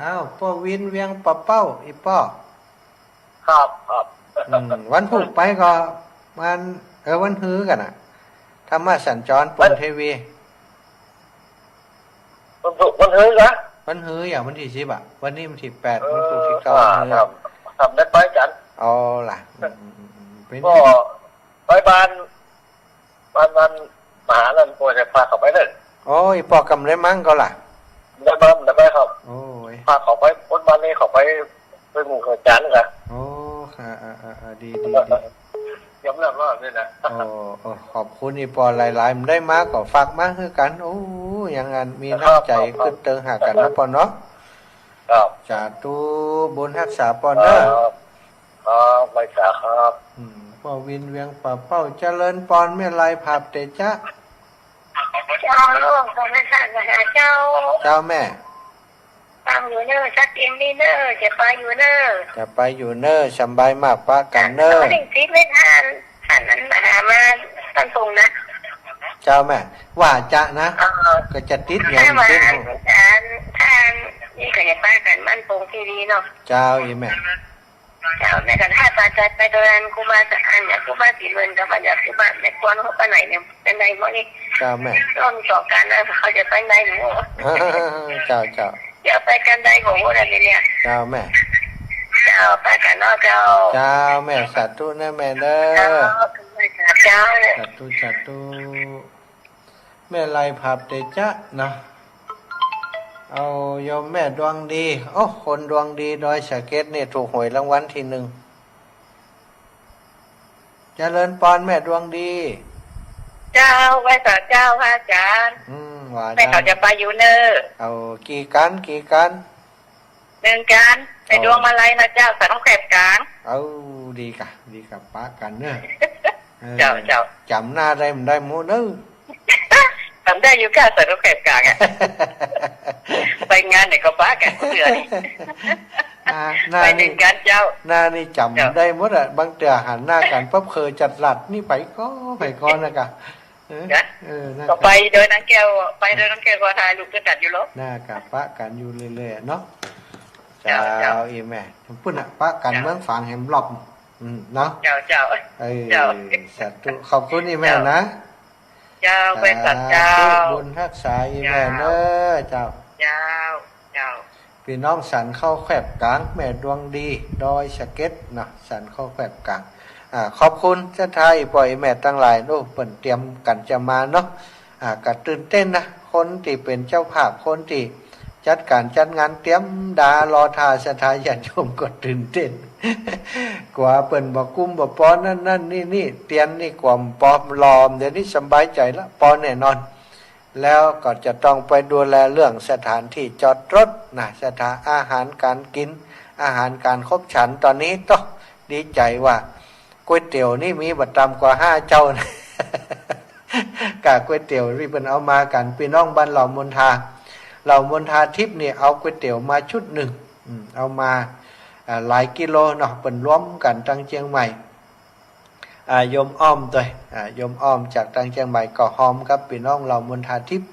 อ้าวพ่อวินเวียงปะเป้าอีป้อครับวันพุธไปก็มันวันฮื้อกันอ่ะธรรมะสัญจรปนเทวีวันฮื้อเหรอวันฮื้ออย่างวันที่10วันนี้วันที่8วันศุกร์ที่9ทำได้ไปกันอ๋อล่ะก็ไปบ้านมหาลันป่วยจะพาเขาไปเลยโอ้ยปอกำเลยมั้งก็ล่ะได้ครับโอ้ยพาเขาไปพ้นบ้านนี้เขาไปหมู่เขาจันกันโอ้ค่ะดียอมรับว่าเนี่ยนะโอ้ขอบคุณอีปอหลายๆมันได้มากก็ฝากมากคือกันโอ้ยังงั้นมีน้ำใจขึ้นเติงหากันนะปอเนาะครับสาธุบุญรักษาปอเนาะไปสาครับปอวินเวียงป่าเป้าเจริญปอนเมื่อไรผับเตจ้าเจ้าลูกต้องไปสั่งมาหาเจ้าแม่ฟังอยู่เนอชักเองนี่เนอจะไปอยู่เนอสบายมากป้ากันเนอสิ่งที่ไม่ทานนั้นมาหามาตั้งตรงนะเจ้าแม่ว่าจะนะก็จะติดอย่างติดทานนี่ก็จะป้ากันมั่นคงที่ดีเนาะเจ้าอีแม่เจ้าแม่กันถ้าตาใจไปโดยอันกูมาจะอันเนี่ยกูมาสีเงินกับมันอยากกูมาแม่กวนเขาไปไหนเนี่ยเป็นไหนมั้งนี่เจ้าแม่ต้องสอบการนะเขาจะไปไหนหนูเจ้าอย่าไปกันใดของพวกนั้นเนี่ยเจ้าแม่ไปกันเนาะเจ้าแม่สาธุนะแม่เด้อเจ้าสาธุแม่ไรผับเตจ้านะเอาโยมแม่ดวงดีโอ้คนดวงดีดอยสะเก็ดเนี่ยถูกหวยรางวัลที่ 1เจริญปอนแม่ดวงดีเจ้าไว้ต่อเจ้าพระอาจารย์แม่เขาจะไปอยู่เนอเอากี่กัน1กันไปดวงมาลัยนะเจ้าสังเกตกลางเอาดีกับป้ากันเนอะเจ้าจำหน้าได้มันได้หมูเนอะทำได้อยู่แค่สังเกตกลางอ่ะไปงานไหนก็ป้ากันเสือไป1กันเจ้าหน้านี่จำได้หมดอ่ะบางเตือหันหน้ากันปั๊บเคยจัดหลัดนี่ไปก้อนนะกะก็ไปโดยนังแก้วก็ถ่ายรูปก็จัดอยู่แล้วหน้ากับป้ากันอยู่เรื่อยๆเนาะเจ้าอีแม่พุ่นอ่ะป้ากันเมืองฝางแหมหลบเนาะเจ้าสาธุขอบคุณอีแม่นะเจ้าเป็นสัตว์เจ้าบุญรักษาอีแม่เด้อเจ้าพี่น้องสันเข้าแคบกลางแม่ดวงดีดอยสะเก็ดนะสันเข้าแคบกลางขอบคุณเจ้าไทยปล่อยแม่ตั้งหลายโน้เปิ่นเตรียมกันจะมาเนาะกัดตื่นเต้นนะคนที่เป็นเจ้าภาพคนที่ จัดการจัดงานเตรียมดารอทาสถาญาติโยมก็ตื่นเต้น กว่าเปิ่นบอกกุ้มบอกปอนั่นนี่เตียนนี่กว่าปอมลอมเดี๋ยวนี้สบายใจละปอแน่นอนแล้วก็จะต้องไปดูแลเรื่องสถานที่จอดรถนะสถานอาหารการกินอาหารการคบฉันตอนนี้ต้องดีใจว่าก๋วยเตี๋ยวนี่มีบัตรต่ำกว่า5เจ้านะ กะก๋วยเตี๋ยวที่เป็นเอามากันพี่น้องบ้านเหล่ามนทาทิพย์เนี่ยเอาก๋วยเตี๋ยวมาชุดหนึ่งเอามาหลายกิโลเนาะเป็นร่วมกันตั้งเชียงใหม่ยมอ้อมตัวยมอ้อมจากตั้งเชียงใหม่ก็หอมครับพี่น้องเหล่ามนทาทิพย์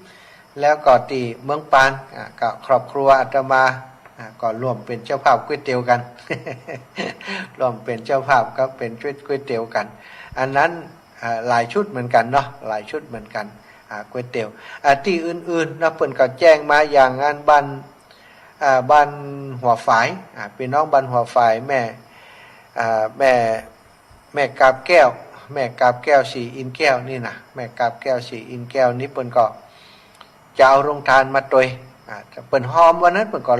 แล้วก็ตีเมืองปานก็ครอบครัวอาตมาก็ร่วมเป็นเจ้าภาพก๋วยเตี๋ยวกัน ร่วมเป็นเจ้าภาพก็เป็นชุดก๋วยเตี๋ยวกันอันนั้นหลายชุดเหมือนกันเนาะหลายชุดเหมือนกันก๋วยเตี๋ยวที่อื่นๆนะเพิ่นก็แจ้งมาอย่างงานบ้านหัวฝายพี่น้องบ้านหัวฝายแม่กาบแก้วสีอินแก้วนี่นะแม่กาบแก้วสีอินแก้วนี่เพิ่นก็จะเอาโรงทานมาตวยเปิ่นหอมวันนั้นเปิ่นก็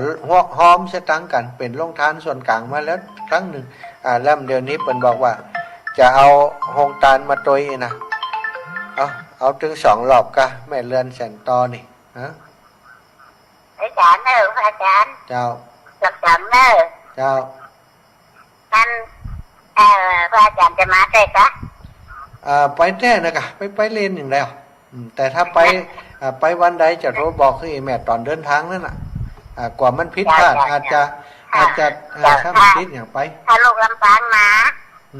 หอมสตังกันเป็นโรงทานส่วนกลางมาแล้วครั้งหนึ่งแล้วเดี๋ยวนี้เปิ่นบอกว่าจะเอาโรงทานมาตวยนะเอาถึง2 รอบกะแม่เรือนแสนตอนี่ฮะอาจารย์เนอะพระอาจารย์เจ้าจับจำเนอะเจ้าท่านพระอาจารย์จะมาได้กะไปแน่นะกะไปเล่นอย่างแล้วแต่ถ้าไปวันใดจะโทรบอกคือแม่ตอนเดินทางนั่นน่ะกว่ามันผิดพลาดอาจจะถ้ามันผิดอย่างไปถ้าลูกลำปางมา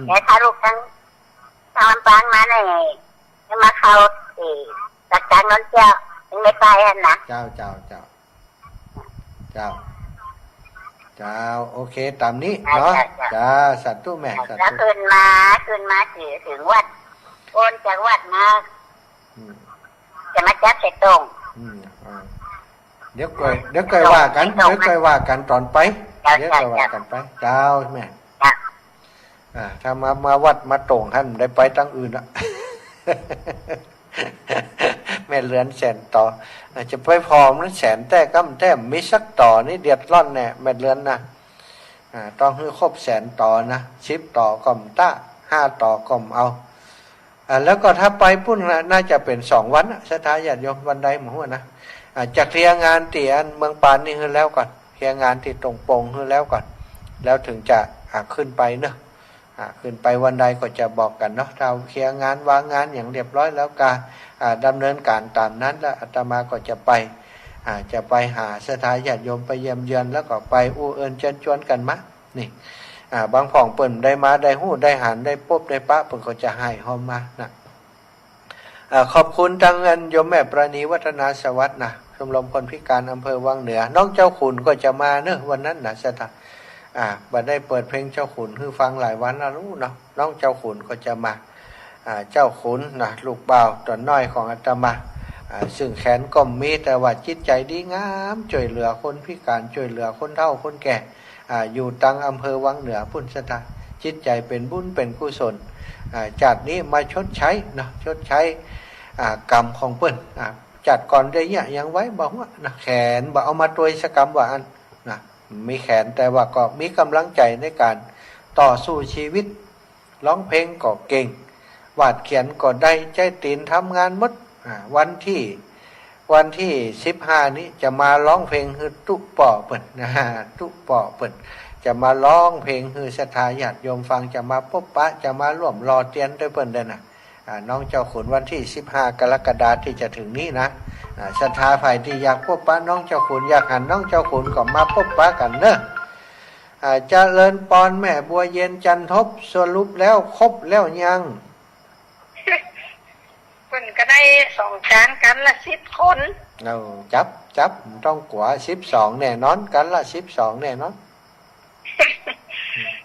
แต่ถ้าลูกทั้งลำปางมาเนี่ยจะมาเข้าจัดการนั้นเจ้าถึงไม่ไปนะเจ้าโอเคตามนี้เนาะจ้าสัตว์ตู้แม่สัตว์แล้วขึ้นมาถึงวัดโอนจากวัดมาจะมาจับเสร็จตรงเดี๋ยวเคยว่ากันตอนไปเดี๋ยวเคยว่ากันไปเจ้าแม่ถ้ามาวัดมาตรงท่านได้ไปตั้งอื่นละแม่เรือนแสนต่อจะไปพร้อมนั้นแสนแต่กำแต้มมีสักต่อนี่เดือดร้อนแน่แม่เรือนนะต้องให้ครบแสนต่อนะ10 ต่อก่อมต้า5 ต่อก่อมเอาแล้วก็ถ้าไปพุ่นน่าจะเป็น2 วันสถาญาติโยมวันใดหมู่นะจะเคลียร์งานที่อันเมืองปานนี่คือแล้วก่อนเคลียร์งานที่ตรงโป่งคือแล้วก่อนแล้วถึงจะขึ้นไปเนอะขึ้นไปวันใดก็จะบอกกันเนาะเราเคลียร์งานวางงานอย่างเรียบร้อยแล้วการดำเนินการตามนั้นแล้วอาตมาก็จะไปหาสถาญาติโยมไปเยี่ยมเยือนแล้วก็ไปอู้เอิญเชิญชวนกันมะนี่บางผ่องเปิ่นได้มาได้หู้ได้หันได้พบได้ปะเปิ่นก็จะให้หอมมานะขอบคุณทางเงินโยมแม่ประณีวัฒนาสวัสดิ์นะชมรมคนพิการอำเภอวังเหนือน้องเจ้าขุนก็จะมาเนอะวันนั้นนะสถานบัดได้เปิดเพลงเจ้าขุนให้ฟังหลายวันแล้วรู้เนาะน้องเจ้าขุนก็จะมาเจ้าขุนนะลูกบ่าวตัวน้อยของอาตมาซึ่งแขนก็มีแต่ว่าจิตใจดีงามช่วยเหลือคนพิการช่วยเหลือคนเฒ่าคนแก่อยู่ตังอำเภอวังเหนือพุ่นสถานจิตใจเป็นบุญเป็นกุศลจากนี้มาชดใช้นะชดใช้กรรมของเปิ้นจัดก่อนได้เนี่ยยังไว้บอกว่านะแขนบอกเอามาตัวสกรรมว่าอันนะมีแขนแต่ว่าก็มีกำลังใจในการต่อสู้ชีวิตร้องเพลงก็เก่งวาดเขียนก็ได้ใจตีนทำงานมดวันที่15นี้จะมาร้องเพลงคือตุ๊ป่อเปิ่นนะตุ๊ป่อเปิ่นจะมาร้องเพลงคือศรัทธาญาติโยมฟังจะมาพบปะจะมาร่วมรอเตียนด้วยเปิ่นเด้อนะน้องเจ้าขุนวันที่15 กรกฎาคมที่จะถึงนี้นะศรัทธาฝ่ายที่อยากพบปะน้องเจ้าขุนอยากหันน้องเจ้าขุนก็มาพบปะกันเนอะเจริญปอนแม่บัวเย็นจันทบสรุปแล้วครบแล้วยังเพิ่นก็ได้2 จานกันละ10 คนจับต้องกว่า12แน่นอนกันละ12แน่นอน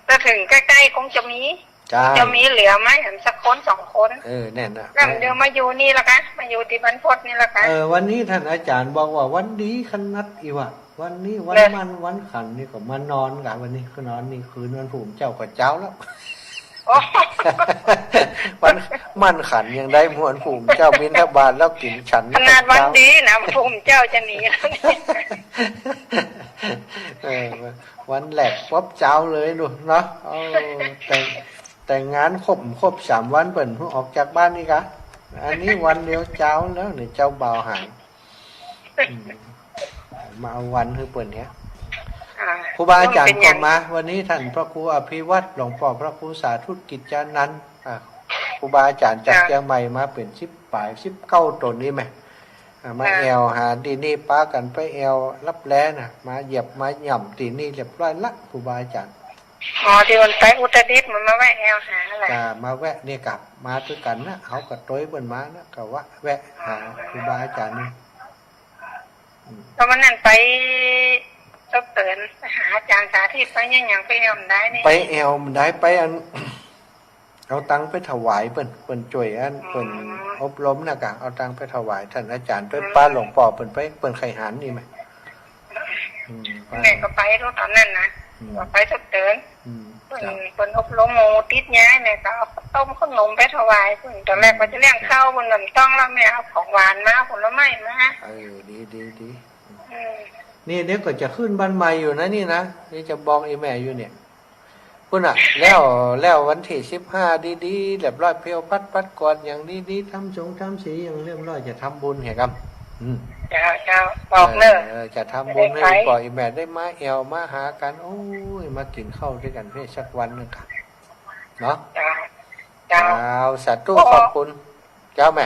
ถ้าถึงใกล้ๆคงจะมีเหลือไหมเห็นสักคน2 คนแน่นะแล้วเดี๋ยวมาอยู่นี่ละคะมาอยู่ที่บรรพตนี่ละคะวันนี้ท่านอาจารย์บอกว่าวันดีขนัดอีว่ะวันนี้วันมันวันขันนี่ก็มานอนกันวันนี้คือนอนนี่คืนวันผูมเจ้ากับเจ้าแล้ว โอ้ มันขันยังได้มวนภูมิเจ้าบิณฑบาตแล้วกินฉัน ขนาดวันดีนะภูมิเจ้าจะหนีแล้วนี่ วันแหลกป๊บเจ้าเลยดูเนาะแต่งงานครบ3 วันเปิ่นเพิ่งออกจากบ้านนี่กะอันนี้วันเดียวเจ้าแล้วเนี่ยเจ้าบ่าวหายมาเอาวันคือเปิ่นเนี้ยครูบาอาจารย์ก็มาวันนี้ท่านพระครูอภิวัตรหลวงพ่อพระครูสาธุกิจจานันท์ครูบาอาจารย์จากเชียงใหม่มาเป็น19 ตนนี่ไหมมาแอวหาดีนี่ป้ากันไปแอวรับแล้น่ะมาเหยียบมาหย่ำตีนี่เรียบร้อยละครูบาอาจารย์อ๋อที่มันไปอุตรดิตถ์มันมาแวะแอวหาอะไรมาแวะนี่กลับมาด้วยกันนะเขากับต้อยบนม้านะก็ว่าแวะหาครูบาอาจารย์นี่ตอนนั้นไปก็เตือนหาอาจารย์สาธิตไปยังไปแอวได้นี่ไปแอวมันได้ไปอันเอาตังไปถวายเปิ้นจ่วยอันเปิ้นอบรมนะกะเอาตังไปถวายท่านอาจารย์ด้วยป้าหลวงพ่อเปิ้นไข่หันนี่ไหมแม่ก็ไปรู้ตอนนั้นนะไปสุดเตือนเปิ้นอบรมโมติดย้ายแม่ก็เอาต้มขนมไปถวายตอนแรกก็จะเลี้ยงข้าวบนหลังต้องแล้วแม่เอาของหวานมาผลไม้มาดีนี่เดี๋ยวก็จะขึ้นบ้านใหม่อยู่นะนี่นะนี่จะบอกไอ้แม่อยู่เนี่ยคุณอ่ะแล้ววันที่15ดีๆเรียบร้อยเพียวปัดก่อนอย่างดีๆทำสีอย่างเรียบร้อยจะทำบุญเหรอครับจะบอกเนอะจะทำบุญให้ปล่อยแม่ได้มาแอวมาหากันโอ้ยมากินข้าวด้วยกันเพื่อสักวันนึงครับเนาะจ้าสาธุขอบคุณเจ้าแม่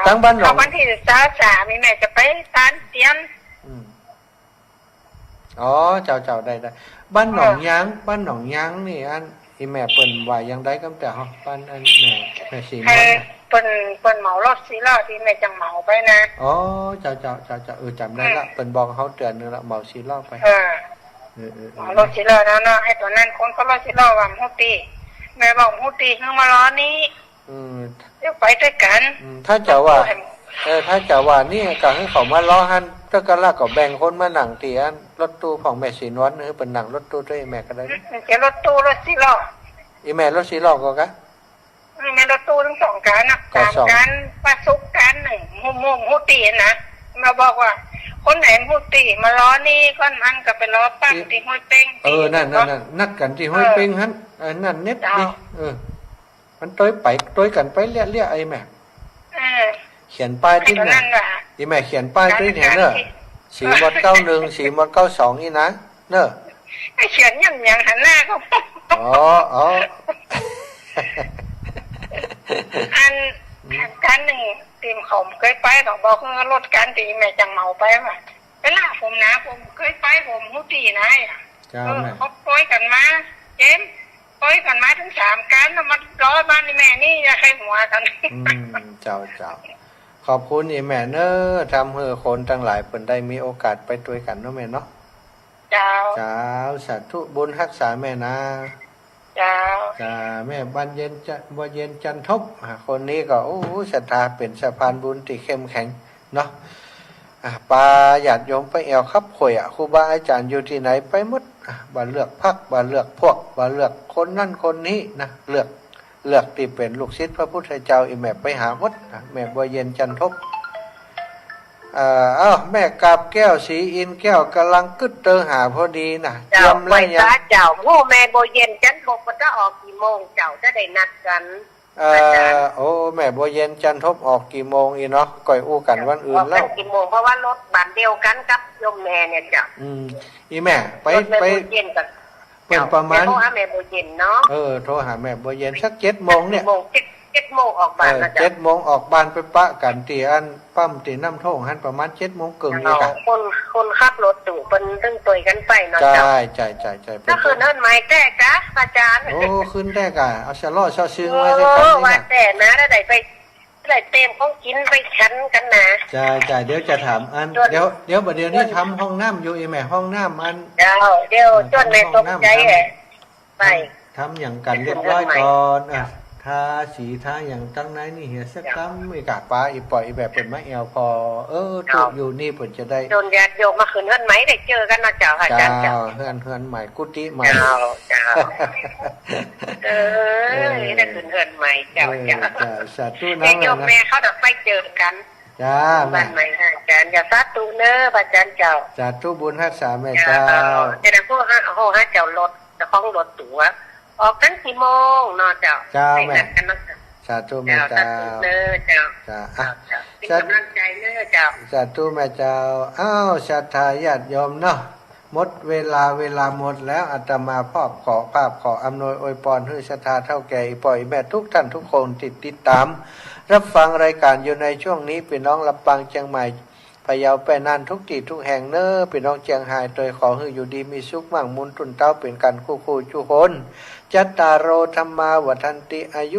ทั้งบ้านหนองวันที่23มีแม่จะไปศาลเตียนอ๋อเจ้าได้บ้านหนองยางนี่อันอีแม่เปิ่นว่ายังได้กำแต่ฮะบ้านอันแม่สีมันเปิ่นเหมารถสีล้อที่แม่จังเหมาไปนะอ๋อเจ้าจำได้ละเปิ่นบอกเขาเตือนนึงละเหมาสีล้อไปเหมารถสีล้อแล้วเนาะไอ้ตัวนั้นคนเขารถสีล้อว่าฮู้ตีแม่บอกฮู้ตีเพิ่งมารอนี้เดี๋ยวไปด้วยกันถ้าเจ้าว่านี่ก็ให้เขามาล้อหันถ้ากันละก็แบ่งคนมาหนังเตียนรถตู้ของแม่สีนวลหรือเป็นหนังรถตู้ด้วยแม่ก็ได้จะรถตู้รถสีล้ออีแม่รถสีล้อก็กะแม่รถตู้ทั้ง2การนะ3การประสุกการ1ฮู้ตีนะมาบอกว่าคนไหนฮู้ตีมาล้อนี่ก้อนมันก็ไปล้อปั้นที่ห้วยเป้งนั่นนัดกันที่ห้วยเป้งหันนั่นเน็ตดิมันต้อยกันไปเรียไอ้แม่เขียนป้ายที่ไหนอีแม่เขียนป้ายที่ไหนเนอะ491 492นี่นะเนอะเขียนอย่างหันหน้าเขาอ๋ออันการหนึ่งทีมเขาเคยไปเขาบอกว่ารถการตีแม่จังเมาไปว่ะเวลาผมนะผมเคยไปผมฮู้ตีนะเขาปล่อยกันมาเจมปล่อยกันมาถึง3การแล้วมันล้อบ้านแม่นี่อย่าใครหัวกันเจ้าขอบคุณอีแม่เนอะทำให้คนทั้งหลายเปิ่นได้มีโอกาสไปด้วยกันเนาะแม่เนาะเจ้าสาธุบุญรักษาแม่นะเจ้าแม่บ้านเย็นจันทบคนนี้ก็โอ้ศรัทธาเป็นสะพานบุญที่เข้มแข็งเนาะปาญาติโยมไปแอวครับข่อยครูบาอาจารย์อยู่ที่ไหนไปหมดบ่เลือกพรรคบ่เลือกพวกบ่เลือกคนนั่นคนนี้นะเลือกที่เป็นลูกศิษย์พระพุทธเจ้าอีแม่ไปหาหมดแม่บัวเย็นจันทบแม่กาบแก้วสีอินแก้วกำลังกึดเตอหาพอดีนะเจ้าไปจ้าเจ้าโง่แม่บัวเย็นจันทบมันจะออกกี่โมงเจ้าจะได้นัดกันโอ้แม่บัวเย็นจันทบออกกี่โมงอีเนาะก่อยอู้กันวันอื่นแล้วกี่โมงเพราะว่ารถบัสเดียวกันกับโยมแม่เนี่ยเจ้าอีแม่ไปเป็นประมาณโทรหาแม่บัวเย็นเนาะโทรหาแม่บัวเย็นสัก7 โมงเนี่ย7 โมงออกบ้านนะจ๊ะ7 โมงออกบ้านไปปะกันตีอันปั๊มตีน้ำท่งหันประมาณ7 โมงครึ่งนี่ค่ะคนขับรถตู่เป็นตึ้งต่อยกันไปเนาะใช่ก็คือนั่นหมายแก้กะอาจารย์ขึ้นได้กะเอาชะล่อซึ้งไว้สักกันนี่ว่าแต่นะได้ไปเต็มของกินไปชั้นกันนะใช่เดี๋ยวจะถามอันเดี๋ยวบัดเดี๋ยวนี้ทำห้องน้ำอยู่แม่ห้องน้ำอันเดี๋ยวจนแม่ตกใจไปทำอย่างกันเรียบร้อยก่อน ทาสีทาอย่างตั้งไหนนี่เหียสักคำไม่กะปลาอีปล่อยแบบเป็นไม้แอลพอถูกอยู่นี่ผมจะได้โดนญาติโยมมาคืนเฮือนไหมได้เจอกันนะเจ้าค่ะอาจารย์เจ้าเฮือนใหม่กุฏิใหม่เจ้าได้คืนเฮือนใหม่เจ้าสาธุนะโยมแม่เขาจะไปเจอกันจ้าบ้านใหม่อาจารย์อย่าสาธุเนอพระอาจารย์เจ้าสาธุบุญรักษาแม่เจ้าจะได้พวกห้าเจ้ารถจะคล้องรถตั๋วออกกันกี่โมงเนาะเจ้าแม่สาธุแม่เจ้าเนอเจ้าเป็นกำลังใจเนอเจ้าสาธุแม่เจ้าศรัทธาญาติโยมเนาะหมดเวลาหมดแล้วอาตมาภาพขออำนวยอวยพรให้ศรัทธาเท่าแก่ปล่อยแม่ทุกท่านทุกคนติดตามรับฟังรายการอยู่ในช่วงนี้พี่น้องลำปางเชียงใหม่พะเยาแปรนันทุกที่ทุกแห่งเนอพี่น้องเชียงรายโดยขอให้อยู่ดีมีสุขมั่งมุนตุนเต้าเป็นกันคู่จุคนจัตตารโอธรรมาวัฏันติอายุ